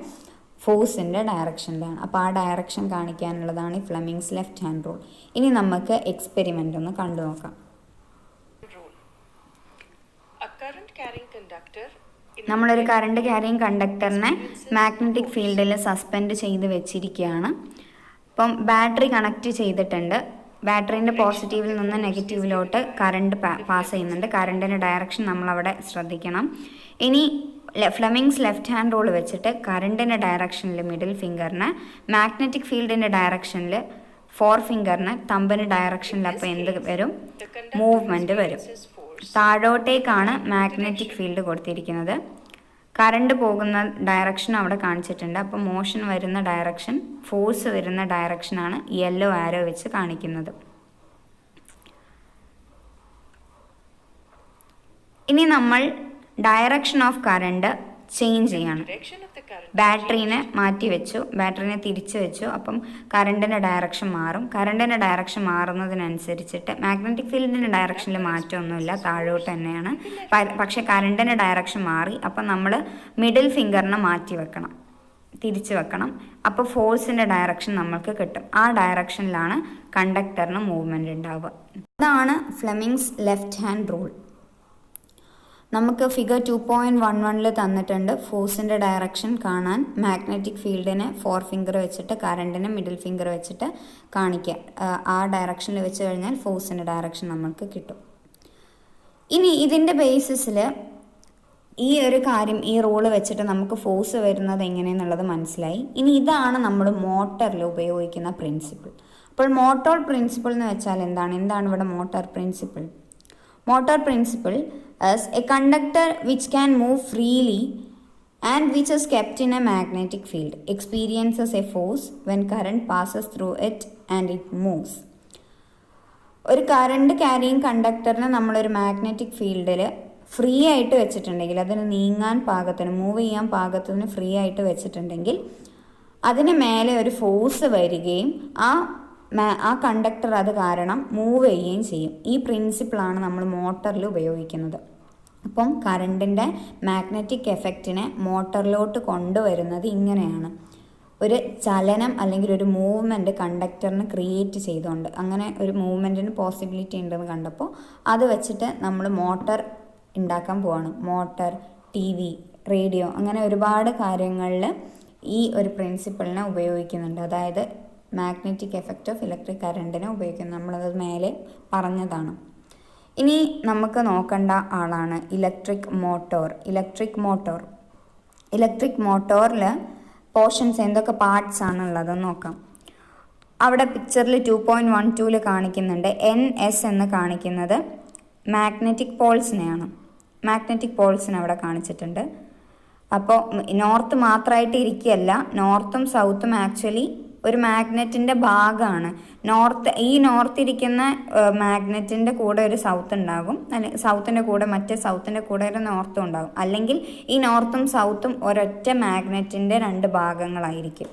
ഫോഴ്സിൻ്റെ ഡയറക്ഷനിലാണ്. അപ്പോൾ ആ ഡയറക്ഷൻ കാണിക്കാനുള്ളതാണ് ഈ ഫ്ലെമിങ്സ് ലെഫ്റ്റ് ഹാൻഡ് റൂൾ. ഇനി നമുക്ക് എക്സ്പെരിമെൻ്റ് ഒന്ന് കണ്ടു നോക്കാം. നമ്മളൊരു കറണ്ട് ക്യാരിയിങ് കണ്ടക്ടറിനെ മാഗ്നറ്റിക് ഫീൽഡിൽ സസ്പെൻഡ് ചെയ്ത് വെച്ചിരിക്കുകയാണ്. അപ്പം ബാറ്ററി കണക്ട് ചെയ്തിട്ടുണ്ട്. ബാറ്ററീൻ്റെ പോസിറ്റീവിൽ നിന്ന് നെഗറ്റീവിലോട്ട് കറണ്ട് പാസ് ചെയ്യുന്നുണ്ട്. കറണ്ടിൻ്റെ ഡയറക്ഷൻ നമ്മളവിടെ ശ്രദ്ധിക്കണം. ഇനി ഫ്ലെമിങ്സ് ലെഫ്റ്റ് ഹാൻഡ് റൂൾ വെച്ചിട്ട് കറണ്ടിൻ്റെ ഡയറക്ഷനിൽ മിഡിൽ ഫിംഗറിന്, മാഗ്നറ്റിക് ഫീൽഡിൻ്റെ ഡയറക്ഷനിൽ ഫോർ ഫിംഗറിന്, തമ്പിന് ഡയറക്ഷനിൽ അപ്പോൾ എന്ത് വരും? മൂവ്മെൻറ്റ് വരും. താഴോട്ടേക്കാണ് മാഗ്നറ്റിക് ഫീൽഡ് കൊടുത്തിരിക്കുന്നത്. കറണ്ട് പോകുന്ന ഡയറക്ഷൻ അവിടെ കാണിച്ചിട്ടുണ്ട്. അപ്പോൾ മോഷൻ വരുന്ന ഡയറക്ഷൻ, ഫോഴ്സ് വരുന്ന ഡയറക്ഷനാണ് യെല്ലോ ആരോ വെച്ച് കാണിക്കുന്നത്. ഇനി നമ്മൾ ഡയറക്ഷൻ ഓഫ് കറണ്ട് ചേഞ്ച് ചെയ്യണം. ബാറ്ററീനെ മാറ്റി വെച്ചു, ബാറ്ററീനെ തിരിച്ചു വെച്ചു. അപ്പം കറണ്ടിൻ്റെ ഡയറക്ഷൻ മാറും. കറണ്ടിൻ്റെ ഡയറക്ഷൻ മാറുന്നതിനനുസരിച്ചിട്ട് മാഗ്നറ്റിക് ഫീൽഡിൻ്റെ ഡയറക്ഷനിൽ മാറ്റമൊന്നുമില്ല, താഴോട്ട് തന്നെയാണ്. പക്ഷേ കറണ്ടിൻ്റെ ഡയറക്ഷൻ മാറി. അപ്പം നമ്മൾ മിഡിൽ ഫിംഗറിനെ മാറ്റി വെക്കണം, തിരിച്ചു വെക്കണം. അപ്പോൾ ഫോഴ്സിൻ്റെ ഡയറക്ഷൻ നമ്മൾക്ക് കിട്ടും. ആ ഡയറക്ഷനിലാണ് കണ്ടക്ടറിന് മൂവ്മെൻറ്റ് ഉണ്ടാവുക. ഇതാണ് ഫ്ലെമിങ്സ് ലെഫ്റ്റ് ഹാൻഡ് റൂൾ. നമുക്ക് ഫിഗർ 2.11 തന്നിട്ടുണ്ട്. ഫോഴ്സിൻ്റെ ഡയറക്ഷൻ കാണാൻ മാഗ്നറ്റിക് ഫീൽഡിനെ 4 ഫിംഗർ വെച്ചിട്ട് കറണ്ടിനെ മിഡിൽ ഫിംഗർ വെച്ചിട്ട് കാണിക്കുക. ആ ഡയറക്ഷനിൽ വെച്ച് കഴിഞ്ഞാൽ ഫോഴ്സിൻ്റെ ഡയറക്ഷൻ നമ്മൾക്ക് കിട്ടും. ഇനി ഇതിൻ്റെ ബേസിസിൽ ഈ ഒരു കാര്യം, ഈ റൂള് വെച്ചിട്ട് നമുക്ക് ഫോഴ്സ് വരുന്നത് എങ്ങനെയെന്നുള്ളത് മനസ്സിലായി. ഇനി ഇതാണ് നമ്മൾ മോട്ടറിൽ ഉപയോഗിക്കുന്ന പ്രിൻസിപ്പിൾ. അപ്പോൾ മോട്ടോർ പ്രിൻസിപ്പിൾ എന്ന് വെച്ചാൽ എന്താണ് ഇവിടെ motor principle? Motor principle is a conductor which can move freely and which is kept in a magnetic field experiences a force when current passes through it and it moves. ഒരു current carrying കണ്ടക്ടറിനെ നമ്മളൊരു magnetic ഫീൽഡിൽ free ആയിട്ട് വെച്ചിട്ടുണ്ടെങ്കിൽ, അതിന് നീങ്ങാൻ പാകത്തിന്, move ചെയ്യാൻ പാകത്തിന് ഫ്രീ ആയിട്ട് വെച്ചിട്ടുണ്ടെങ്കിൽ അതിന് മേലെ ഒരു ഫോഴ്സ് വരികയും ആ കണ്ടക്ടർ അത് കാരണം മൂവ് ചെയ്യുകയും ചെയ്യും. ഈ പ്രിൻസിപ്പിളാണ് നമ്മൾ മോട്ടറിൽ ഉപയോഗിക്കുന്നത്. അപ്പം കറണ്ടിൻ്റെ മാഗ്നറ്റിക് എഫക്റ്റിനെ മോട്ടറിലോട്ട് കൊണ്ടുവരുന്നത് ഇങ്ങനെയാണ്. ഒരു ചലനം അല്ലെങ്കിൽ ഒരു മൂവ്മെൻറ്റ് കണ്ടക്ടറിന് ക്രിയേറ്റ് ചെയ്തുകൊണ്ട്, അങ്ങനെ ഒരു മൂവ്മെൻറ്റിന് പോസിബിലിറ്റി ഉണ്ടെന്ന് കണ്ടപ്പോൾ അത് വെച്ചിട്ട് നമ്മൾ മോട്ടർ ഉണ്ടാക്കാൻ പോവാണ്. മോട്ടർ, TV, റേഡിയോ, അങ്ങനെ ഒരുപാട് കാര്യങ്ങളിൽ ഈ ഒരു പ്രിൻസിപ്പിളിനെ ഉപയോഗിക്കുന്നുണ്ട്. അതായത് മാഗ്നറ്റിക് എഫക്റ്റ് ഓഫ് ഇലക്ട്രിക് കറണ്ടിനെ ഉപയോഗിക്കുന്നത്. നമ്മളത് മേലെ പറഞ്ഞതാണ്. ഇനി നമുക്ക് നോക്കേണ്ട ആളാണ് ഇലക്ട്രിക് മോട്ടോറിൽ പോർഷൻസ് എന്തൊക്കെ പാർട്സ് ആണുള്ളതെന്ന് നോക്കാം. അവിടെ പിക്ചറിൽ 2.12 കാണിക്കുന്നുണ്ട്. NS എന്ന് കാണിക്കുന്നത് മാഗ്നറ്റിക് പോൾസിനെ അവിടെ കാണിച്ചിട്ടുണ്ട്. അപ്പോൾ നോർത്ത് മാത്രമായിട്ട് ഇരിക്കുകയല്ല, നോർത്തും സൗത്തും ആക്ച്വലി ഒരു മാഗ്നറ്റിൻ്റെ ഭാഗമാണ്. നോർത്ത് ഇരിക്കുന്ന മാഗ്നറ്റിൻ്റെ കൂടെ ഒരു സൗത്ത് ഉണ്ടാകും, അല്ലെങ്കിൽ സൗത്തിൻ്റെ കൂടെ മറ്റേ സൗത്തിൻ്റെ കൂടെ ഒരു നോർത്തും ഉണ്ടാകും. അല്ലെങ്കിൽ ഈ നോർത്തും സൗത്തും ഒരൊറ്റ മാഗ്നറ്റിൻ്റെ 2 ഭാഗങ്ങളായിരിക്കും.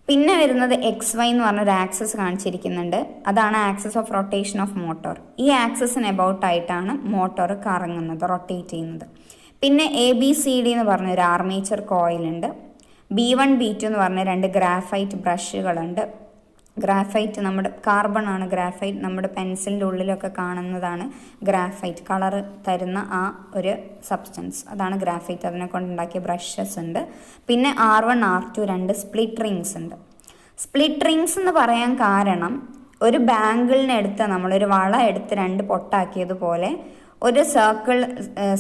പിന്നെ വരുന്നത് XY എന്ന് പറഞ്ഞൊരു ആക്സസ് കാണിച്ചിരിക്കുന്നുണ്ട്. അതാണ് access of rotation of motor. ഈ ആക്സസിന് എബൌട്ടായിട്ടാണ് മോട്ടോർ കറങ്ങുന്നത്, റൊട്ടേറ്റ് ചെയ്യുന്നത്. പിന്നെ ABCD എന്ന് പറഞ്ഞൊരു ആർമേച്ചർ കോയിലുണ്ട്. B1 B2 എന്ന് പറഞ്ഞ 2 ഗ്രാഫൈറ്റ് ബ്രഷുകളുണ്ട്. ഗ്രാഫൈറ്റ് നമ്മുടെ കാർബൺ ആണ്. ഗ്രാഫൈറ്റ് നമ്മുടെ പെൻസിലിൻ്റെ ഉള്ളിലൊക്കെ കാണുന്നതാണ് ഗ്രാഫൈറ്റ്. കളർ തരുന്ന ആ ഒരു സബ്സ്റ്റൻസ്, അതാണ് ഗ്രാഫൈറ്റ്. അതിനെ കൊണ്ടുണ്ടാക്കിയ ബ്രഷസ് ഉണ്ട്. പിന്നെ R1 R2 2 സ്പ്ലിറ്റ് റിങ്സ് ഉണ്ട്. സ്പ്ലിറ്റ് റിങ്സ് എന്ന് പറയാൻ കാരണം, ഒരു ബാങ്കിളിനെടുത്ത് നമ്മളൊരു വള എടുത്ത് 2 പൊട്ടാക്കിയതുപോലെ ഒരു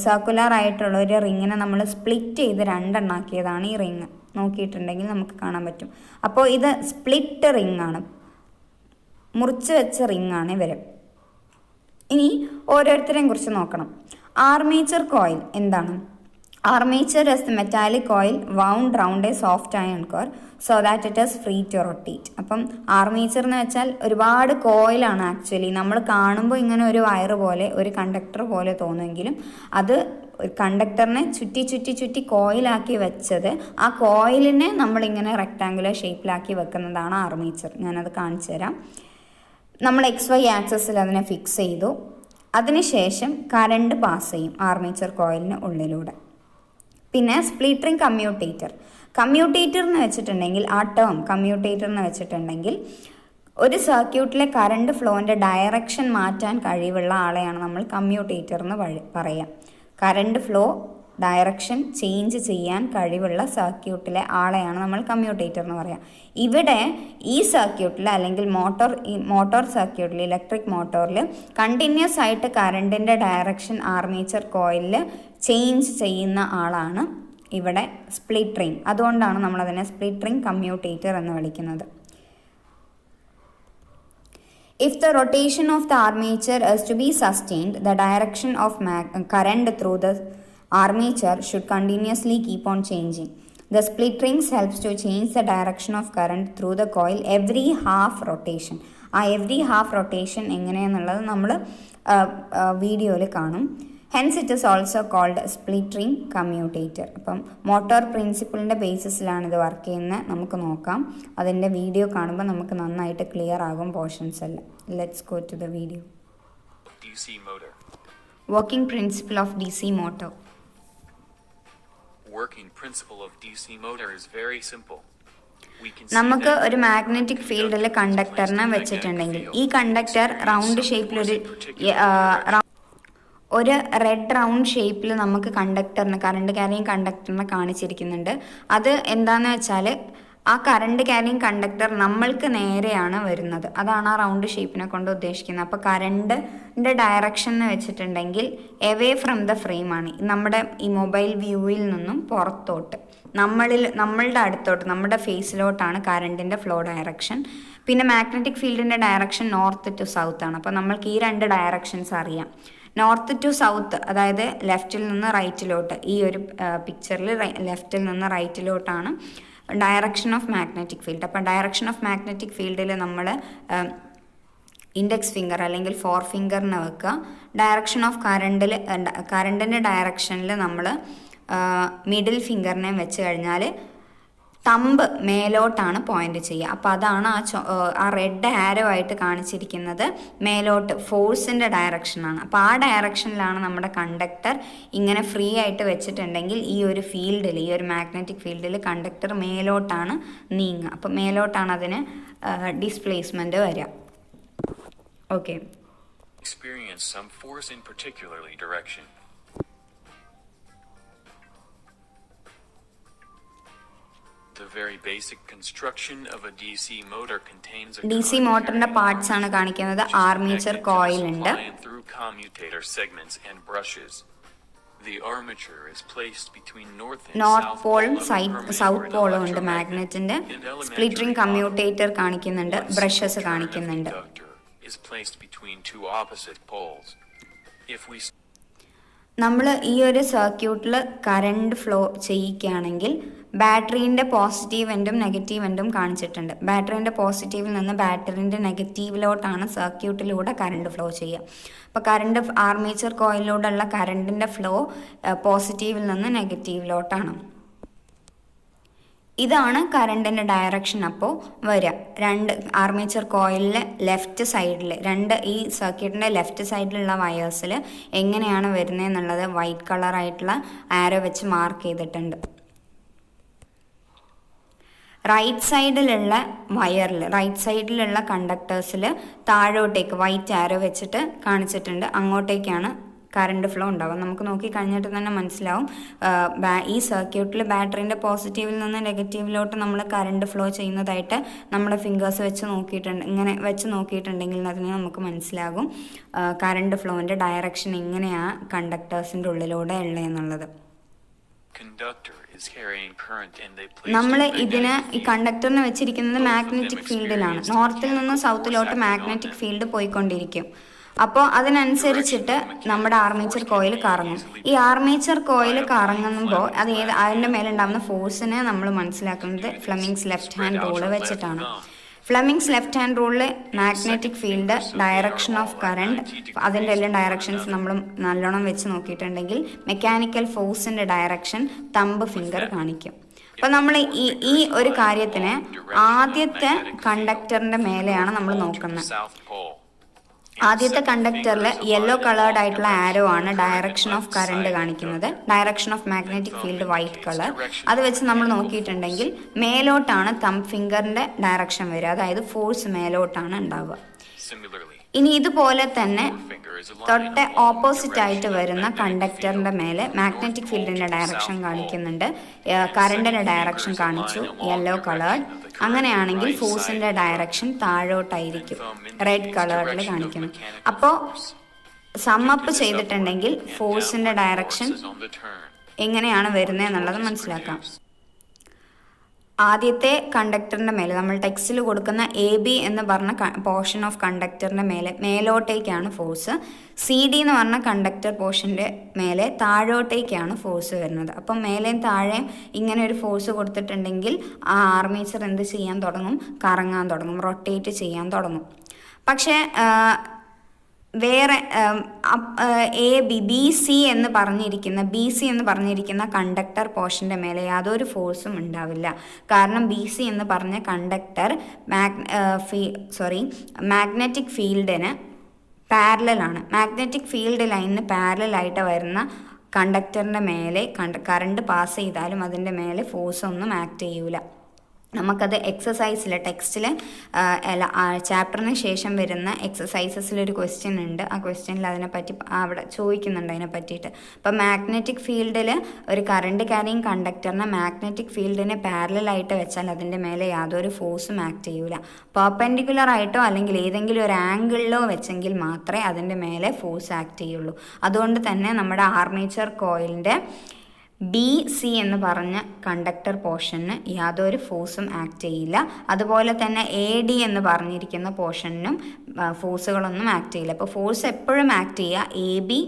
സർക്കുലർ ആയിട്ടുള്ള ഒരു റിങ്ങിനെ നമ്മൾ സ്പ്ലിറ്റ് ചെയ്ത് 2 എണ്ണാക്കിയതാണ് ഈ റിങ്. നോക്കിയിട്ടുണ്ടെങ്കിൽ നമുക്ക് കാണാൻ പറ്റും. അപ്പോൾ ഇത് സ്പ്ലിറ്റ് റിങ് ആണ്, മുറിച്ച് വെച്ച റിങ് ആണ് ഇവർ. ഇനി ഓരോരുത്തരെയും കുറിച്ച് നോക്കണം. ആർമേച്ചർ കോയിൽ എന്താണ്? Armature is the metallic coil wound round a soft iron core so that it is free to rotate. അപ്പം ആർമേച്ചർ എന്ന് വെച്ചാൽ ഒരുപാട് കോയിലാണ് ആക്ച്വലി. നമ്മൾ കാണുമ്പോൾ ഇങ്ങനെ ഒരു വയർ പോലെ, ഒരു കണ്ടക്ടർ പോലെ തോന്നുമെങ്കിലും അത് കണ്ടക്ടറിനെ ചുറ്റി കോയിലാക്കി വെച്ചത്, ആ കോയിലിനെ നമ്മളിങ്ങനെ റെക്ടാങ്കുലർ ഷേപ്പിലാക്കി വെക്കുന്നതാണ് ആർമേച്ചർ. ഞാനത് കാണിച്ചു തരാം. നമ്മൾ XY ആക്സസിൽ അതിനെ ഫിക്സ് ചെയ്തു. അതിനുശേഷം കറണ്ട് പാസ് ചെയ്യും ആർമേച്ചർ കോയിലിന് ഉള്ളിലൂടെ. പിന്നെ സ്പ്ലിറ്റ് റിംഗ് കമ്മ്യൂട്ടേറ്റർ എന്ന് വെച്ചിട്ടുണ്ടെങ്കിൽ, ആ ടേം കമ്മ്യൂട്ടേറ്റർ എന്ന് വെച്ചിട്ടുണ്ടെങ്കിൽ ഒരു സർക്യൂട്ടിലെ കറണ്ട് ഫ്ലോൻ്റെ ഡയറക്ഷൻ മാറ്റാൻ കഴിവുള്ള ആളെയാണ് നമ്മൾ കമ്മ്യൂട്ടേറ്റർ എന്ന് പറയാം. കറണ്ട് ഫ്ലോ ഡയറക്ഷൻ ചേഞ്ച് ചെയ്യാൻ കഴിവുള്ള സർക്യൂട്ടിലെ ആളെയാണ് നമ്മൾ കമ്മ്യൂട്ടേറ്റർ എന്ന് പറയാം. ഇവിടെ ഈ സർക്യൂട്ടിൽ അല്ലെങ്കിൽ മോട്ടോർ സർക്യൂട്ടിൽ, ഇലക്ട്രിക് മോട്ടോറിൽ കണ്ടിന്യൂസ് ആയിട്ട് കറണ്ടിൻ്റെ ഡയറക്ഷൻ ആർമേച്ചർ കോയിലിൽ ചേഞ്ച് ചെയ്യുന്ന ആളാണ് ഇവിടെ സ്പ്ലിറ്റ് റിംഗ്. അതുകൊണ്ടാണ് നമ്മളതിനെ സ്പ്ലിറ്റ് റിംഗ് കമ്മ്യൂട്ടേറ്റർ എന്ന് വിളിക്കുന്നത്. If the rotation of the armature is to be sustained, the direction of current through the armature should continuously keep on changing. The split rings helps to change the direction of current through the coil every half rotation. ആ every half rotation എങ്ങനെയാണെന്നുള്ളത് നമ്മൾ വീഡിയോയിൽ കാണും. Hence it is also called split ring commutator. അപ്പം motor പ്രിൻസിപ്പിളിൻ്റെ ബേസിസിലാണ് ഇത് work ചെയ്യുന്നത്. നമുക്ക് നോക്കാം. അതിൻ്റെ വീഡിയോ കാണുമ്പോൾ നമുക്ക് നന്നായിട്ട് ക്ലിയർ ആകും പോർഷൻസ് എല്ലാം. Let's go to the video. DC motor. Working principle of DC motor. Working principle of DC motor is very simple. നമുക്ക് ഒരു മാഗ്നറ്റിക് ഫീൽഡിൽ കണ്ടക്ടറിനെ വെച്ചിട്ടുണ്ടെങ്കിൽ ഈ കണ്ടക്ടർ റൗണ്ട് ഷേപ്പിൽ ഒരു റെഡ് റൗണ്ട് ഷേപ്പിൽ നമുക്ക് കറണ്ട് ക്യാരിയിങ് കണ്ടക്ടറിനെ കാണിച്ചിരിക്കുന്നുണ്ട്. അത് എന്താണെന്ന് വെച്ചാൽ ആ കറണ്ട് ക്യാരിയിങ് കണ്ടക്ടർ നമ്മൾക്ക് നേരെയാണ് വരുന്നത്. അതാണ് ആ റൗണ്ട് ഷേപ്പിനെ കൊണ്ട് ഉദ്ദേശിക്കുന്നത്. അപ്പോൾ കറണ്ടിൻ്റെ ഡയറക്ഷൻ എന്ന് വെച്ചിട്ടുണ്ടെങ്കിൽ എവേ ഫ്രം ദ ഫ്രെയിം ആണ്. നമ്മുടെ ഈ മൊബൈൽ വ്യൂവിൽ നിന്നും പുറത്തോട്ട് നമ്മളുടെ അടുത്തോട്ട് നമ്മുടെ ഫേസിലോട്ടാണ് കറണ്ടിൻ്റെ ഫ്ലോ ഡയറക്ഷൻ. പിന്നെ മാഗ്നറ്റിക് ഫീൽഡിൻ്റെ ഡയറക്ഷൻ നോർത്ത് ടു സൗത്ത് ആണ്. അപ്പോൾ നമ്മൾക്ക് ഈ രണ്ട് ഡയറക്ഷൻസ് അറിയാം. നോർത്ത് ടു സൗത്ത്, അതായത് ലെഫ്റ്റിൽ നിന്ന് റൈറ്റിലോട്ട്. ഈ ഒരു പിക്ചറിൽ ലെഫ്റ്റിൽ നിന്ന് റൈറ്റിലോട്ടാണ് ഡയറക്ഷൻ ഓഫ് മാഗ്നറ്റിക് ഫീൽഡ്. അപ്പോൾ ഡയറക്ഷൻ ഓഫ് മാഗ്നറ്റിക് ഫീൽഡിൽ നമ്മൾ ഇൻഡെക്സ് ഫിംഗർ അല്ലെങ്കിൽ ഫോർ ഫിംഗറിനെ വെക്കുക. ഡയറക്ഷൻ ഓഫ് കറണ്ടിൻ്റെ ഡയറക്ഷനിൽ നമ്മൾ മിഡിൽ ഫിംഗറിനെ വെച്ച് കഴിഞ്ഞാൽ തമ്പ് മേലോട്ടാണ് പോയിന്റ് ചെയ്യുക. അപ്പോൾ അതാണ് ആ റെഡ് ആരോ ആയിട്ട് കാണിച്ചിരിക്കുന്നത് മേലോട്ട് ഫോഴ്സിൻ്റെ ഡയറക്ഷനാണ്. അപ്പോൾ ആ ഡയറക്ഷനിലാണ് നമ്മുടെ കണ്ടക്ടർ ഇങ്ങനെ ഫ്രീ ആയിട്ട് വെച്ചിട്ടുണ്ടെങ്കിൽ ഈ ഒരു ഫീൽഡിൽ, ഈ ഒരു മാഗ്നറ്റിക് ഫീൽഡിൽ കണ്ടക്ടർ മേലോട്ടാണ് നീങ്ങുക. അപ്പോൾ മേലോട്ടാണ് അതിന് ഡിസ്പ്ലേസ്മെൻറ്റ് വരിക. Okay. Experience some force in particularly direction. The very basic construction of a DC motor contains a DC മോട്ടറിന്റെ പാർട്സ് ആണ് കാണിക്കുന്നത്. ആർമേച്ചർ കോയിൽ ഉണ്ട്. Through commutator segments and brushes. The armature is placed between north പോളും south പോളും ഉണ്ട് മാഗ്നറ്റിന്റെ. Split ring commutator കാണിക്കുന്നുണ്ട്. Brushes കാണിക്കുന്നുണ്ട്. Is placed between two opposite poles. If we നമ്മൾ ഈ ഒരു സർക്യൂട്ടിൽ കറണ്ട് ഫ്ലോ ചെയ്യിക്കുകയാണെങ്കിൽ ബാറ്ററീൻ്റെ പോസിറ്റീവ് എൻഡും നെഗറ്റീവ് എൻഡും കാണിച്ചിട്ടുണ്ട്. ബാറ്ററീൻ്റെ പോസിറ്റീവിൽ നിന്ന് ബാറ്ററീൻ്റെ നെഗറ്റീവിലോട്ടാണ് സർക്യൂട്ടിലൂടെ കറണ്ട് ഫ്ലോ ചെയ്യുക. അപ്പോൾ കറണ്ട് ആർമേച്ചർ കോയിലിലൂടെയുള്ള കറണ്ടിൻ്റെ ഫ്ലോ പോസിറ്റീവിൽ നിന്ന് നെഗറ്റീവിലോട്ടാണ്. ഇതാണ് കറണ്ടിൻ്റെ ഡയറക്ഷൻ. അപ്പോൾ വരിക രണ്ട് ആർമേച്ചർ കോയിലിലെ ലെഫ്റ്റ് സൈഡിൽ, ഈ സർക്യൂട്ടിൻ്റെ ലെഫ്റ്റ് സൈഡിലുള്ള വയേഴ്സിൽ എങ്ങനെയാണ് വരുന്നതെന്നുള്ളത് വൈറ്റ് കളറായിട്ടുള്ള ആരോ വെച്ച് മാർക്ക് ചെയ്തിട്ടുണ്ട്. റൈറ്റ് സൈഡിലുള്ള വയറിൽ, റൈറ്റ് സൈഡിലുള്ള കണ്ടക്ടേഴ്സിൽ താഴോട്ടേക്ക് വൈറ്റ് ആരോ വെച്ചിട്ട് കാണിച്ചിട്ടുണ്ട്. അങ്ങോട്ടേക്കാണ് കറണ്ട് ഫ്ലോ ഉണ്ടാവും. നമുക്ക് നോക്കി കഴിഞ്ഞിട്ട് തന്നെ മനസ്സിലാവും. ഈ സർക്യൂട്ടിൽ ബാറ്ററിൻ്റെ പോസിറ്റീവിൽ നിന്ന് നെഗറ്റീവിലോട്ട് നമ്മൾ കറണ്ട് ഫ്ലോ ചെയ്യുന്നതായിട്ട് നമ്മുടെ ഫിംഗേഴ്സ് വെച്ച് നോക്കിയിട്ടുണ്ടെങ്കിൽ അതിന് നമുക്ക് മനസ്സിലാകും കറണ്ട് ഫ്ലോൻ്റെ ഡയറക്ഷൻ എങ്ങനെയാണ് കണ്ടക്ടേഴ്സിൻ്റെ ഉള്ളിലൂടെ ഉള്ളതെന്നുള്ളത്. നമ്മൾ ഈ കണ്ടക്ടറിനെ വെച്ചിരിക്കുന്നത് മാഗ്നറ്റിക് ഫീൽഡിലാണ്. നോർത്തിൽ നിന്ന് സൗത്തിലോട്ട് മാഗ്നറ്റിക് ഫീൽഡ് പോയിക്കൊണ്ടിരിക്കും. അപ്പോൾ അതിനനുസരിച്ചിട്ട് നമ്മുടെ ആർമേച്ചർ കോയിൽ കറങ്ങും. ഈ ആർമേച്ചർ കോയിൽ കറങ്ങുമ്പോൾ അതിൻ്റെ മേലുണ്ടാകുന്ന ഫോഴ്സിനെ നമ്മൾ മനസ്സിലാക്കുന്നത് ഫ്ലെമിങ്സ് ലെഫ്റ്റ് ഹാൻഡ് റൂള് വെച്ചിട്ടാണ്. ഫ്ലെമിങ്സ് ലെഫ്റ്റ് ഹാൻഡ് റൂളിൽ magnetic field, direction of current, അതിൻ്റെ എല്ലാം ഡയറക്ഷൻസ് നമ്മൾ നല്ലോണം വെച്ച് നോക്കിയിട്ടുണ്ടെങ്കിൽ മെക്കാനിക്കൽ ഫോഴ്സിൻ്റെ ഡയറക്ഷൻ തമ്പ് ഫിംഗർ കാണിക്കും. അപ്പം നമ്മൾ ഈ ഒരു കാര്യത്തിന് ആദ്യത്തെ കണ്ടക്ടറിൻ്റെ മേലെയാണ് നമ്മൾ നോക്കുന്നത്. ആദ്യത്തെ കണ്ടക്ടറിൽ യെല്ലോ കളേർഡ് ആയിട്ടുള്ള ആരോ ആണ് ഡയറക്ഷൻ ഓഫ് കറണ്ട് കാണിക്കുന്നത്. Direction of magnetic field white colour. അത് വെച്ച് നമ്മൾ നോക്കിയിട്ടുണ്ടെങ്കിൽ മേലോട്ടാണ് തമ്പ് ഫിംഗറിന്റെ ഡയറക്ഷൻ വരിക, അതായത് ഫോഴ്സ് മേലോട്ടാണ് ഉണ്ടാവുക. ഇനി ഇതുപോലെ തന്നെ തൊട്ട് ഓപ്പോസിറ്റ് ആയിട്ട് വരുന്ന കണ്ടക്ടറിന്റെ മേലെ മാഗ്നറ്റിക് ഫീൽഡിന്റെ ഡയറക്ഷൻ കാണിക്കുന്നുണ്ട്. കറണ്ടിന്റെ ഡയറക്ഷൻ കാണിച്ചു യെല്ലോ കളേർഡ്. അങ്ങനെയാണെങ്കിൽ ഫോഴ്സിന്റെ ഡയറക്ഷൻ താഴോട്ടായിരിക്കും, റെഡ് കളറിൽ കാണിക്കുന്നു. അപ്പോൾ സമ്മപ്പ് ചെയ്തിട്ടുണ്ടെങ്കിൽ ഫോഴ്സിന്റെ ഡയറക്ഷൻ എങ്ങനെയാണ് വരുന്നത് എന്നുള്ളത് മനസ്സിലാക്കാം. ആദ്യത്തെ കണ്ടക്ടറിൻ്റെ മേലെ നമ്മൾ ടെക്സ്റ്റിൽ കൊടുക്കുന്ന എ ബി എന്ന് പറഞ്ഞ പോർഷൻ ഓഫ് കണ്ടക്ടറിൻ്റെ മേലോട്ടേക്കാണ് ഫോഴ്സ്. സി ഡി എന്ന് പറഞ്ഞ കണ്ടക്ടർ പോർഷൻ്റെ മേലെ താഴോട്ടേക്കാണ് ഫോഴ്സ് വരുന്നത്. അപ്പം മേലെയും താഴെയും ഇങ്ങനെ ഒരു ഫോഴ്സ് കൊടുത്തിട്ടുണ്ടെങ്കിൽ ആ ആർമേച്ചർ എന്ത് ചെയ്യാൻ തുടങ്ങും? കറങ്ങാൻ തുടങ്ങും, റൊട്ടേറ്റ് ചെയ്യാൻ തുടങ്ങും. പക്ഷേ വേറെ എ ബി ബി സി എന്ന് പറഞ്ഞിരിക്കുന്ന കണ്ടക്ടർ പോർഷൻ്റെ മേലെ യാതൊരു ഫോഴ്സും ഉണ്ടാവില്ല. കാരണം ബി സി എന്ന് പറഞ്ഞ കണ്ടക്ടർ മാഗ്നറ്റിക് ഫീൽഡിന് പാരലലാണ്. മാഗ്നറ്റിക് ഫീൽഡ് ലൈനിന് പാരലായിട്ട് വരുന്ന കണ്ടക്ടറിൻ്റെ മേലെ കറണ്ട് പാസ് ചെയ്താലും അതിൻ്റെ മേലെ ഫോഴ്സ് ഒന്നും ആക്ട് ചെയ്യൂല. നമുക്കത് എക്സസൈസിൽ ടെക്സ്റ്റിൽ ചാപ്റ്ററിന് ശേഷം വരുന്ന എക്സസൈസസിലൊരു ക്വസ്റ്റ്യൻ ഉണ്ട്. ആ ക്വസ്റ്റ്യനിൽ അതിനെപ്പറ്റി അവിടെ ചോദിക്കുന്നുണ്ട് അതിനെ പറ്റിയിട്ട്. അപ്പം മാഗ്നറ്റിക് ഫീൽഡിൽ ഒരു കറണ്ട് ക്യാരിങ് കണ്ടക്ടറിനെ മാഗ്നറ്റിക് ഫീൽഡിനെ പാരലായിട്ട് വെച്ചാൽ അതിൻ്റെ മേലെ യാതൊരു ഫോഴ്സും ആക്ട് ചെയ്യൂല. പെർപെൻഡിക്കുലർ ആയിട്ടോ അല്ലെങ്കിൽ ഏതെങ്കിലും ഒരു ആംഗിളിലോ വെച്ചെങ്കിൽ മാത്രമേ അതിൻ്റെ മേലെ ഫോഴ്സ് ആക്ട് ചെയ്യുള്ളൂ. അതുകൊണ്ട് തന്നെ നമ്മുടെ ആർമേച്ചർ കോയിലിൻ്റെ ബി സി എന്ന് പറഞ്ഞ കണ്ടക്ടർ പോർഷന് യാതൊരു ഫോഴ്സും ആക്ട് ചെയ്യില്ല. അതുപോലെ തന്നെ എ ഡി എന്ന് പറഞ്ഞിരിക്കുന്ന പോർഷനും ഫോഴ്സുകളൊന്നും ആക്ട് ചെയ്യില്ല. അപ്പോൾ ഫോഴ്സ് എപ്പോഴും ആക്ട് ചെയ്യുക A B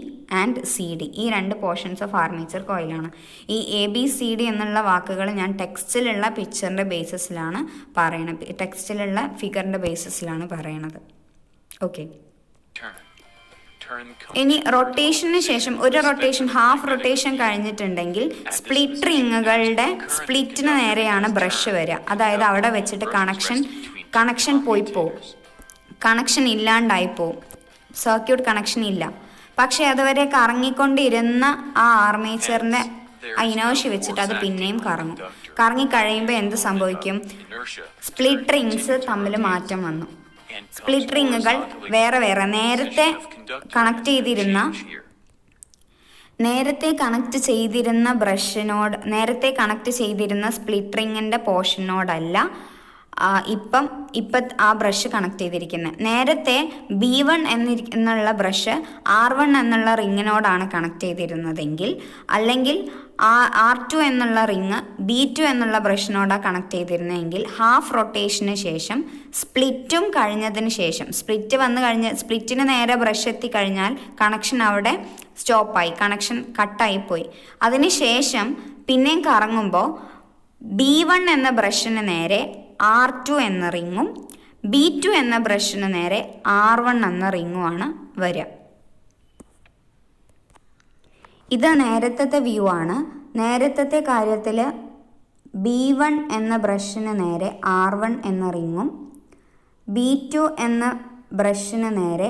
and C D, ഈ രണ്ട് പോർഷൻസ് ഓഫ് ആർമേച്ചർ കോയിലാണ്. ഈ എ ബി സി ഡി എന്നുള്ള വാക്കുകൾ ഞാൻ ടെക്സ്റ്റിലുള്ള പിക്ചറിൻ്റെ ബേസിസിലാണ് പറയണത്, ടെക്സ്റ്റിലുള്ള ഫിഗറിൻ്റെ ബേസിസിലാണ് പറയണത്. ഓക്കെ, ഇനി റൊട്ടേഷന് ശേഷം ഒരു റൊട്ടേഷൻ ഹാഫ് റൊട്ടേഷൻ കഴിഞ്ഞിട്ടുണ്ടെങ്കിൽ സ്പ്ലിറ്റ് റിങ്ങുകളുടെ സ്പ്ലിറ്റിന് നേരെയാണ് ബ്രഷ് വരിക. അതായത് അവിടെ വെച്ചിട്ട് കണക്ഷൻ പോവും, കണക്ഷൻ ഇല്ലാണ്ടായി പോവും, സർക്യൂട്ട് കണക്ഷൻ ഇല്ല. പക്ഷെ അതുവരെ കറങ്ങിക്കൊണ്ടിരുന്ന ആ ആർമേച്ചറിന്റെ ഇനേർഷ്യ വെച്ചിട്ട് അത് പിന്നെയും കറങ്ങിക്കഴിയുമ്പോൾ എന്ത് സംഭവിക്കും? സ്പ്ലിറ്റ് റിങ്സ് തമ്മിൽ മാറ്റം വന്നു. സ്പ്ലിറ്റ് റിങ്ങുകൾ വേറെ നേരത്തെ കണക്ട് ചെയ്തിരുന്ന ബ്രഷിനോട്, നേരത്തെ കണക്ട് ചെയ്തിരുന്ന സ്പ്ലിറ്റ് റിങ്ങിൻ്റെ പോർഷനോടല്ല ഇപ്പം ആ ബ്രഷ് കണക്ട് ചെയ്തിരിക്കുന്നത്. നേരത്തെ B1 എന്നുള്ള ബ്രഷ് R1 എന്നുള്ള റിങ്ങിനോടാണ് കണക്ട് ചെയ്തിരുന്നതെങ്കിൽ, അല്ലെങ്കിൽ R2 എന്നുള്ള റിങ് B2 എന്നുള്ള ബ്രഷിനോടാണ് കണക്ട് ചെയ്തിരുന്നതെങ്കിൽ ഹാഫ് റൊട്ടേഷന് ശേഷം സ്പ്ലിറ്റും കഴിഞ്ഞതിന് ശേഷം സ്പ്ലിറ്റിന് നേരെ ബ്രഷ് എത്തിക്കഴിഞ്ഞാൽ കണക്ഷൻ അവിടെ സ്റ്റോപ്പായി, കണക്ഷൻ കട്ടായിപ്പോയി. അതിനുശേഷം പിന്നെയും കറങ്ങുമ്പോൾ B1 എന്ന ബ്രഷിന് നേരെ R2 എന്ന റിങ്ങും B2 എന്ന ബ്രഷിന് നേരെ R1 എന്ന റിങ്ങുമാണ് വരിക. ഇത് നേരത്തെ വ്യൂ ആണ്. നേരത്തെ കാര്യത്തിൽ B1 എന്ന ബ്രഷിന് നേരെ R1 എന്ന റിങ്ങും B2 എന്ന ബ്രഷിന് നേരെ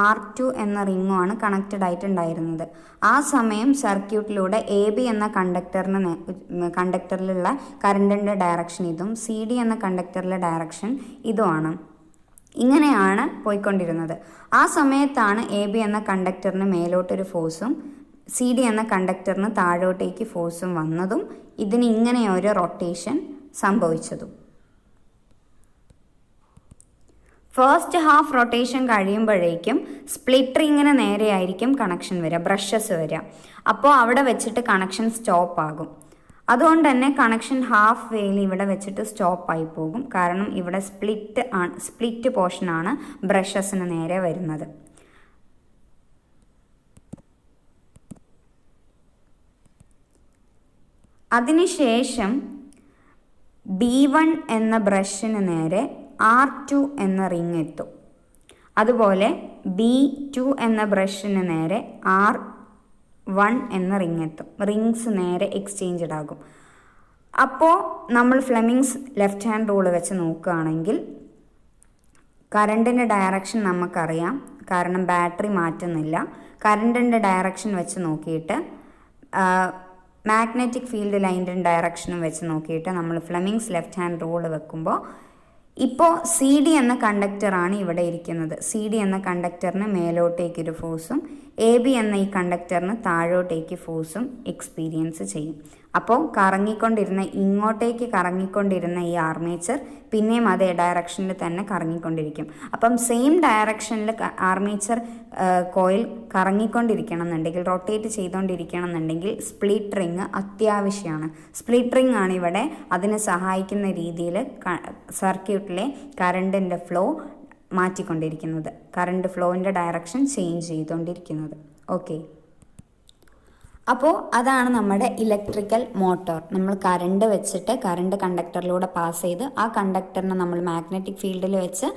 R2 എന്ന റിങ്ങുമാണ് കണക്റ്റഡ് ആയിട്ടുണ്ടായിരുന്നത്. ആ സമയം സർക്യൂട്ടിലൂടെ എ ബി എന്ന കണ്ടക്ടറിലുള്ള കറണ്ടിൻ്റെ ഡയറക്ഷൻ ഇതും സി ഡി എന്ന കണ്ടക്ടറിലെ ഡയറക്ഷൻ ഇതുമാണ്. ഇങ്ങനെയാണ് പോയിക്കൊണ്ടിരുന്നത്. ആ സമയത്താണ് എ ബി എന്ന കണ്ടക്ടറിന് മേലോട്ടൊരു ഫോഴ്സും സി ഡി എന്ന കണ്ടക്ടറിന് താഴോട്ടേക്ക് ഫോഴ്സും വന്നതും ഇതിന് ഇങ്ങനെ ഒരു റൊട്ടേഷൻ സംഭവിച്ചതും. ഫസ്റ്റ് ഹാഫ് റൊട്ടേഷൻ കഴിയുമ്പോഴേക്കും സ്പ്ലിറ്റ് റിങ്ങിന് നേരെയായിരിക്കും കണക്ഷൻ വരിക, ബ്രഷസ് വരിക. അപ്പോൾ അവിടെ വെച്ചിട്ട് കണക്ഷൻ സ്റ്റോപ്പ് ആകും. അതുകൊണ്ട് തന്നെ കണക്ഷൻ ഹാഫ് വേയിൽ ഇവിടെ വെച്ചിട്ട് സ്റ്റോപ്പായി പോകും. കാരണം ഇവിടെ സ്പ്ലിറ്റ് പോർഷനാണ് ബ്രഷസിന് നേരെ വരുന്നത്. അതിനുശേഷം B1 എന്ന ബ്രഷിന് നേരെ R2 എന്ന റിങ് എത്തും. അതുപോലെ B2 എന്ന ബ്രഷിന് നേരെ R1 എന്ന റിങ് എത്തും. റിങ്സ് നേരെ എക്സ്ചേഞ്ച്ഡ് ആകും. അപ്പോൾ നമ്മൾ ഫ്ലെമിങ്സ് ലെഫ്റ്റ് ഹാൻഡ് റൂൾ വെച്ച് നോക്കുകയാണെങ്കിൽ കറണ്ടിൻ്റെ ഡയറക്ഷൻ നമുക്കറിയാം, കാരണം ബാറ്ററി മാറ്റുന്നില്ല. കറണ്ടിൻ്റെ ഡയറക്ഷൻ വെച്ച് നോക്കിയിട്ട് മാഗ്നറ്റിക് ഫീൽഡ് ലൈനിൻ്റെ ഡയറക്ഷനും വെച്ച് നോക്കിയിട്ട് നമ്മൾ ഫ്ലെമിങ്സ് ലെഫ്റ്റ് ഹാൻഡ് റൂൾ വെക്കുമ്പോൾ ഇപ്പോൾ സി ഡി എന്ന കണ്ടക്ടറാണ് ഇവിടെ ഇരിക്കുന്നത്. സി ഡി എന്ന കണ്ടക്ടറിന് മേലോട്ടേക്കൊരു ഫോഴ്സും AB എന്ന ഈ കണ്ടക്ടറിന് താഴോട്ടേക്ക് ഫോഴ്സും എക്സ്പീരിയൻസ് ചെയ്യും. അപ്പോൾ ഇങ്ങോട്ടേക്ക് കറങ്ങിക്കൊണ്ടിരുന്ന ഈ ആർമേച്ചർ പിന്നെയും അതേ ഡയറക്ഷനിൽ തന്നെ കറങ്ങിക്കൊണ്ടിരിക്കും. അപ്പം സെയിം ഡയറക്ഷനിൽ ആർമേച്ചർ കോയിൽ കറങ്ങിക്കൊണ്ടിരിക്കണം എന്നുണ്ടെങ്കിൽ, റൊട്ടേറ്റ് ചെയ്തുകൊണ്ടിരിക്കണം എന്നുണ്ടെങ്കിൽ സ്പ്ലിറ്റ് റിങ് അത്യാവശ്യമാണ്. സ്പ്ലിറ്റ് റിങ് ആണ് ഇവിടെ അതിന് സഹായിക്കുന്ന രീതിയിൽ സർക്യൂട്ടിലെ കറണ്ടിൻ്റെ ഫ്ലോ മാറ്റിക്കൊണ്ടിരിക്കുന്നത്, കറണ്ട് ഫ്ലോവിൻ്റെ ഡയറക്ഷൻ ചേഞ്ച് ചെയ്തുകൊണ്ടിരിക്കുന്നത്. ഓക്കെ, അപ്പോൾ അതാണ് നമ്മുടെ ഇലക്ട്രിക്കൽ മോട്ടോർ. നമ്മൾ കറണ്ട് വെച്ചിട്ട് കറണ്ട് കണ്ടക്ടറിലൂടെ പാസ് ചെയ്ത് ആ കണ്ടക്ടറിനെ നമ്മൾ മാഗ്നറ്റിക് ഫീൽഡിൽ വെച്ച്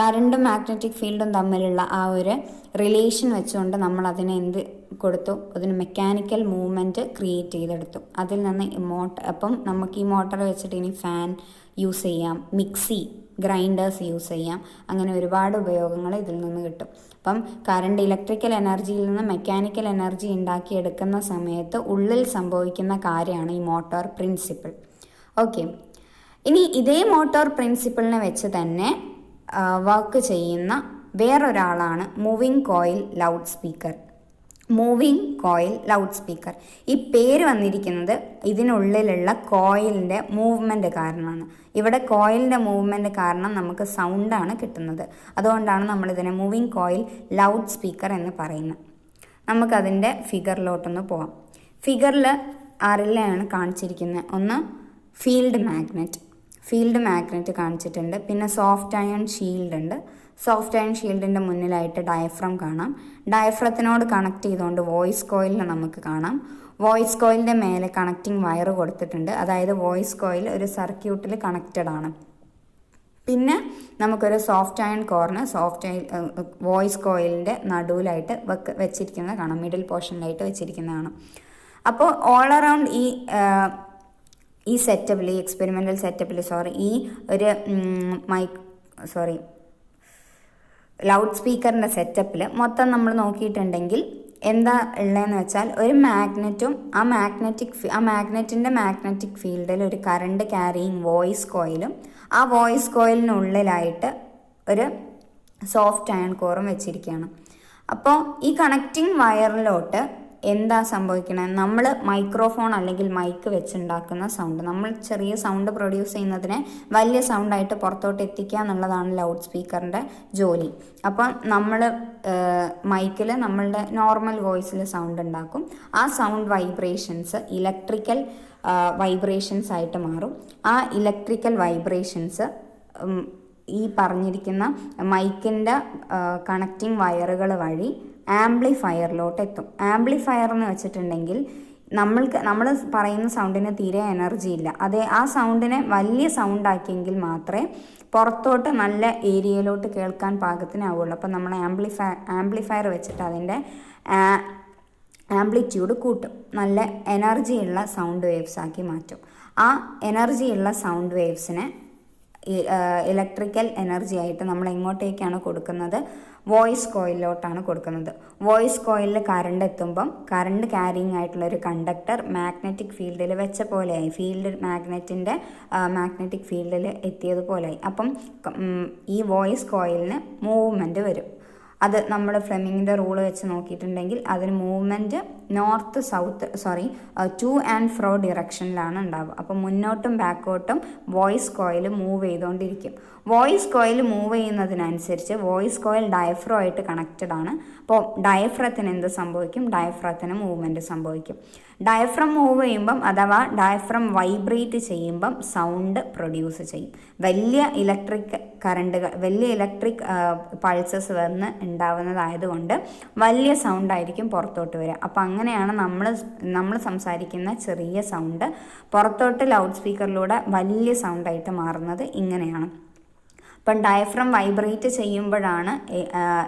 കറണ്ടും മാഗ്നറ്റിക് ഫീൽഡും തമ്മിലുള്ള ആ ഒരു റിലേഷൻ വെച്ചുകൊണ്ട് നമ്മൾ അതിനെ എന്ത് കൊടുത്തു, അതിന് മെക്കാനിക്കൽ മൂവ്മെൻറ്റ് ക്രിയേറ്റ് ചെയ്തെടുത്തു. അതിൽ നിന്ന് അപ്പം നമുക്ക് ഈ മോട്ടർ വെച്ചിട്ട് ഇനി ഫാൻ യൂസ് ചെയ്യാം, മിക്സി ഗ്രൈൻഡേഴ്സ് യൂസ് ചെയ്യാം, അങ്ങനെ ഒരുപാട് ഉപയോഗങ്ങൾ ഇതിൽ നിന്ന് കിട്ടും. അപ്പം കറണ്ട് ഇലക്ട്രിക്കൽ എനർജിയിൽ നിന്ന് മെക്കാനിക്കൽ എനർജി ഉണ്ടാക്കിയെടുക്കുന്ന സമയത്ത് ഉള്ളിൽ സംഭവിക്കുന്ന കാര്യമാണ് ഈ മോട്ടോർ പ്രിൻസിപ്പിൾ. ഓക്കെ, ഇനി ഇതേ മോട്ടോർ പ്രിൻസിപ്പിളിനെ വെച്ച് തന്നെ വർക്ക് ചെയ്യുന്ന വേറൊരാളാണ് moving coil loudspeaker. Moving coil loudspeaker, ഈ പേര് വന്നിരിക്കുന്നത് ഇതിനുള്ളിലുള്ള കോയിലിൻ്റെ മൂവ്മെൻറ്റ് കാരണമാണ്. ഇവിടെ കോയിലിൻ്റെ മൂവ്മെൻറ്റ് കാരണം നമുക്ക് സൗണ്ടാണ് കിട്ടുന്നത്. അതുകൊണ്ടാണ് നമ്മളിതിനെ മൂവിങ് കോയിൽ ലൗഡ് സ്പീക്കർ എന്ന് പറയുന്നത്. നമുക്കതിൻ്റെ ഫിഗറിലോട്ടൊന്ന് പോവാം. ഫിഗറിൽ ആരെല്ലാം കാണിച്ചിരിക്കുന്നത്? ഒന്ന് ഫീൽഡ് മാഗ്നറ്റ് കാണിച്ചിട്ടുണ്ട്. പിന്നെ സോഫ്റ്റ് അയൺ ഷീൽഡ് ഉണ്ട്. സോഫ്റ്റ് അയൺ ഷീൽഡിൻ്റെ മുന്നിലായിട്ട് ഡയഫ്രം കാണാം. ഡയഫ്രത്തിനോട് കണക്ട് ചെയ്തുകൊണ്ട് വോയിസ് കോയിലിനെ നമുക്ക് കാണാം. വോയിസ് കോയിലിൻ്റെ മേലെ കണക്റ്റിംഗ് വയർ കൊടുത്തിട്ടുണ്ട്. അതായത് വോയിസ് കോയിൽ ഒരു സർക്യൂട്ടിൽ കണക്റ്റഡ് ആണ്. പിന്നെ നമുക്കൊരു സോഫ്റ്റ് അയൺ കോർണർ വോയിസ് കോയിലിൻ്റെ നടുവിലായിട്ട് വെച്ചിരിക്കുന്നത് കാണാം, മിഡിൽ പോർഷനിലായിട്ട് വെച്ചിരിക്കുന്നത് കാണാം. അപ്പോൾ ഓൾ അറൗണ്ട് ഈ സെറ്റപ്പിൽ, ഈ എക്സ്പെരിമെൻ്റൽ സെറ്റപ്പിൽ ഈ ഒരു ലൗഡ് സ്പീക്കറിൻ്റെ സെറ്റപ്പിൽ മൊത്തം നമ്മൾ നോക്കിയിട്ടുണ്ടെങ്കിൽ എന്താ ഉള്ളതെന്ന് വെച്ചാൽ ഒരു മാഗ്നറ്റും ആ മാഗ്നറ്റിൻ്റെ മാഗ്നറ്റിക് ഫീൽഡിൽ ഒരു കറണ്ട് ക്യാരിയിങ് വോയിസ് കോയിലും ആ വോയിസ് കോയിലിനുള്ളിലായിട്ട് ഒരു സോഫ്റ്റ് അയൺ കോറും വെച്ചിരിക്കുകയാണ്. അപ്പോൾ ഈ കണക്റ്റിംഗ് വയറിലോട്ട് എന്താ സംഭവിക്കണത്? നമ്മൾ മൈക്രോഫോൺ അല്ലെങ്കിൽ മൈക്ക് വെച്ചുണ്ടാക്കുന്ന സൗണ്ട്, നമ്മൾ ചെറിയ സൗണ്ട് പ്രൊഡ്യൂസ് ചെയ്യുന്നതിനെ വലിയ സൗണ്ടായിട്ട് പുറത്തോട്ട് എത്തിക്കുക എന്നുള്ളതാണ് ലൗഡ് സ്പീക്കറിൻ്റെ ജോലി. അപ്പം നമ്മൾ മൈക്കിൽ നമ്മളുടെ നോർമൽ വോയിസിൽ സൗണ്ട് ഉണ്ടാക്കും. ആ സൗണ്ട് വൈബ്രേഷൻസ് ഇലക്ട്രിക്കൽ വൈബ്രേഷൻസ് ആയിട്ട് മാറും. ആ ഇലക്ട്രിക്കൽ വൈബ്രേഷൻസ് ഈ പറഞ്ഞിരിക്കുന്ന മൈക്കിൻ്റെ കണക്റ്റിംഗ് വയറുകൾ വഴി ആംപ്ലിഫയറിലോട്ട് എത്തും. ആംപ്ലിഫയർ എന്ന് വെച്ചിട്ടുണ്ടെങ്കിൽ നമ്മൾ പറയുന്ന സൗണ്ടിന് തീരെ എനർജി ഇല്ല. ആ സൗണ്ടിനെ വലിയ സൗണ്ടാക്കിയെങ്കിൽ മാത്രമേ പുറത്തോട്ട് നല്ല ഏരിയയിലോട്ട് കേൾക്കാൻ പാകത്തിനാവുള്ളൂ. അപ്പം നമ്മൾ ആംപ്ലിഫയർ വെച്ചിട്ട് അതിൻ്റെ ആംപ്ലിറ്റ്യൂഡ് കൂട്ടും, നല്ല എനർജിയുള്ള സൗണ്ട് വേവ്സ് ആക്കി മാറ്റും. ആ എനർജിയുള്ള സൗണ്ട് വേവ്സിനെ ഇലക്ട്രിക്കൽ എനർജി ആയിട്ട് നമ്മൾ എങ്ങോട്ടേക്കാണ് കൊടുക്കുന്നത്? വോയിസ് കോയിലിലോട്ടാണ് കൊടുക്കുന്നത്. വോയിസ് കോയിലിൽ കറണ്ട് എത്തുമ്പം കറണ്ട് ക്യാരിയിങ് ആയിട്ടുള്ള ഒരു കണ്ടക്ടർ മാഗ്നറ്റിക് ഫീൽഡിൽ വെച്ച പോലെയായി, മാഗ്നറ്റിൻ്റെ മാഗ്നറ്റിക് ഫീൽഡിൽ എത്തിയതുപോലെയായി. അപ്പം ഈ വോയിസ് കോയിലിന് മൂവ്മെൻറ്റ് വരും. അത് നമ്മൾ ഫ്ലെമിങ്ങിൻ്റെ റൂള് വെച്ച് നോക്കിയിട്ടുണ്ടെങ്കിൽ അതിന് movement north south to and fro ഡിറക്ഷനിലാണ് ഉണ്ടാവുക. അപ്പോൾ മുന്നോട്ടും ബാക്കോട്ടും വോയിസ് കോയിൽ മൂവ് ചെയ്തുകൊണ്ടിരിക്കും. വോയിസ് കോയിൽ മൂവ് ചെയ്യുന്നതിനനുസരിച്ച് വോയിസ് കോയിൽ ഡയഫ്രം ആയിട്ട് കണക്റ്റഡ് ആണ്. അപ്പോൾ ഡയഫ്രത്തിന് എന്ത് സംഭവിക്കും? ഡയഫ്രത്തിന് മൂവ്മെൻറ്റ് സംഭവിക്കും. ഡയഫ്രം മൂവ് ചെയ്യുമ്പം അഥവാ ഡയഫ്രം വൈബ്രേറ്റ് ചെയ്യുമ്പം സൗണ്ട് പ്രൊഡ്യൂസ് ചെയ്യും. വലിയ ഇലക്ട്രിക് പൾസസ് വന്ന് ഉണ്ടാവുന്നതായതുകൊണ്ട് വലിയ സൗണ്ടായിരിക്കും പുറത്തോട്ട് വരിക. അപ്പോൾ അങ്ങനെയാണ് നമ്മൾ സംസാരിക്കുന്ന ചെറിയ സൗണ്ട് പുറത്തോട്ട് ലൗഡ് സ്പീക്കറിലൂടെ വലിയ സൗണ്ടായിട്ട് മാറുന്നത്. ഇങ്ങനെയാണ്. അപ്പം ഡയഫ്രം വൈബ്രേറ്റ് ചെയ്യുമ്പോഴാണ്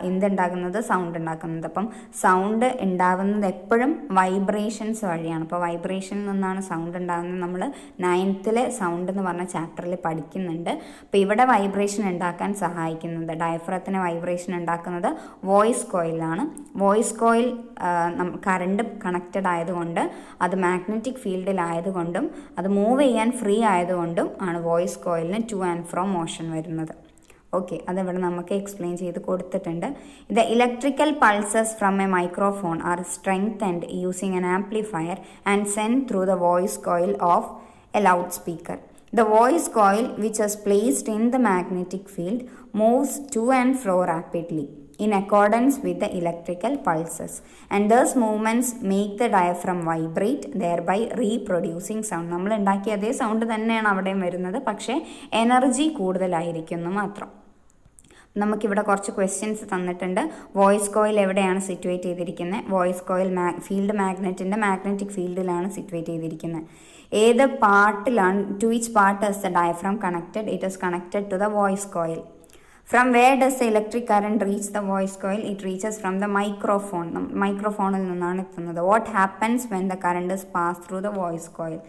എന്തുണ്ടാകുന്നത്? സൗണ്ട് ഉണ്ടാക്കുന്നത്. അപ്പം സൗണ്ട് ഉണ്ടാകുന്നത് എപ്പോഴും വൈബ്രേഷൻസ് വഴിയാണ്. അപ്പോൾ വൈബ്രേഷനിൽ നിന്നാണ് സൗണ്ട് ഉണ്ടാകുന്നത്. നമ്മൾ 9th സൗണ്ട് എന്ന് പറഞ്ഞ ചാപ്റ്ററിൽ പഠിക്കുന്നുണ്ട്. അപ്പോൾ ഇവിടെ വൈബ്രേഷൻ ഉണ്ടാക്കാൻ സഹായിക്കുന്നത്, ഡയഫ്രത്തിന് വൈബ്രേഷൻ ഉണ്ടാക്കുന്നത് വോയിസ് കോയിലാണ്. വോയിസ് കോയിൽ കറണ്ട് കണക്റ്റഡ് ആയതുകൊണ്ട് അത് മാഗ്നറ്റിക് ഫീൽഡിലായതുകൊണ്ടും അത് മൂവ് ചെയ്യാൻ ഫ്രീ ആയതുകൊണ്ടും ആണ് വോയിസ് കോയിലിന് ടു ആൻഡ് ഫ്രോ മോഷൻ വരുന്നത്. ഓക്കെ, അതിവിടെ നമുക്ക് എക്സ്പ്ലെയിൻ ചെയ്ത് കൊടുത്തിട്ടുണ്ട്. The electrical pulses from a microphone are strengthened using an amplifier and send through the voice coil of a loudspeaker. The voice coil, which is placed in the magnetic field, moves to and fro rapidly in accordance with the electrical pulses, and those movements make the diaphragm vibrate, thereby reproducing sound. നമ്മൾ ഉണ്ടാക്കിയ അതേ sound തന്നെയാണ് അവിടെയും വരുന്നത്, പക്ഷേ energy കൂടുതലായിരിക്കുന്നു മാത്രം. നമുക്കിവിടെ കുറച്ച് ക്വസ്റ്റ്യൻസ് തന്നിട്ടുണ്ട്. വോയിസ് കോയിൽ എവിടെയാണ് സിറ്റുവേറ്റ് ചെയ്തിരിക്കുന്നത്? വോയിസ് കോയിൽ ഫീൽഡ് മാഗ്നറ്റിൻ്റെ മാഗ്നറ്റിക് ഫീൽഡിലാണ് സിറ്റുവേറ്റ് ചെയ്തിരിക്കുന്നത്. ഏത് പാർട്ടിലാണ്? To which part is the diaphragm connected? It is connected to the voice coil. From where does the electric current reach the voice coil? It reaches from the microphone. മൈക്രോഫോണിൽ നിന്നാണ് എത്തുന്നത്. What happens when the current is pass through the voice coil?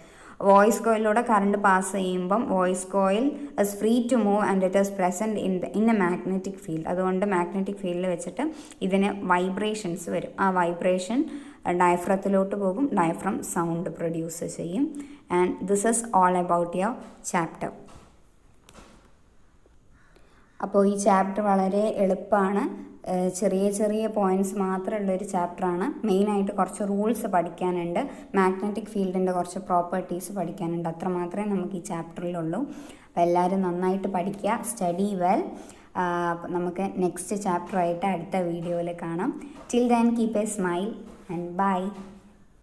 Voice കോയിലൂടെ current pass ചെയ്യുമ്പം voice coil is free to move and it is present in a magnetic field. അതുകൊണ്ട് magnetic ഫീൽഡിൽ വെച്ചിട്ട് ഇതിന് vibrations വരും. ആ വൈബ്രേഷൻ ഡയഫ്രത്തിലോട്ട് പോകും. ഡയഫ്രം സൗണ്ട് പ്രൊഡ്യൂസ് ചെയ്യും. And this is all about your chapter. അപ്പോൾ ഈ ചാപ്റ്റർ വളരെ എളുപ്പമാണ്. ചെറിയ ചെറിയ പോയിൻറ്റ്സ് മാത്രമുള്ളൊരു ചാപ്റ്ററാണ്. മെയിനായിട്ട് കുറച്ച് റൂൾസ് പഠിക്കാനുണ്ട്, മാഗ്നറ്റിക് ഫീൽഡിൻ്റെ കുറച്ച് പ്രോപ്പർട്ടീസ് പഠിക്കാനുണ്ട്. അത്ര മാത്രമേ നമുക്ക് ഈ ചാപ്റ്ററിലുള്ളൂ. അപ്പോൾ എല്ലാവരും നന്നായിട്ട് പഠിക്കുക, സ്റ്റഡി വെൽ. നമുക്ക് നെക്സ്റ്റ് ചാപ്റ്ററായിട്ട് അടുത്ത വീഡിയോയിൽ കാണാം. Till then keep a smile and by.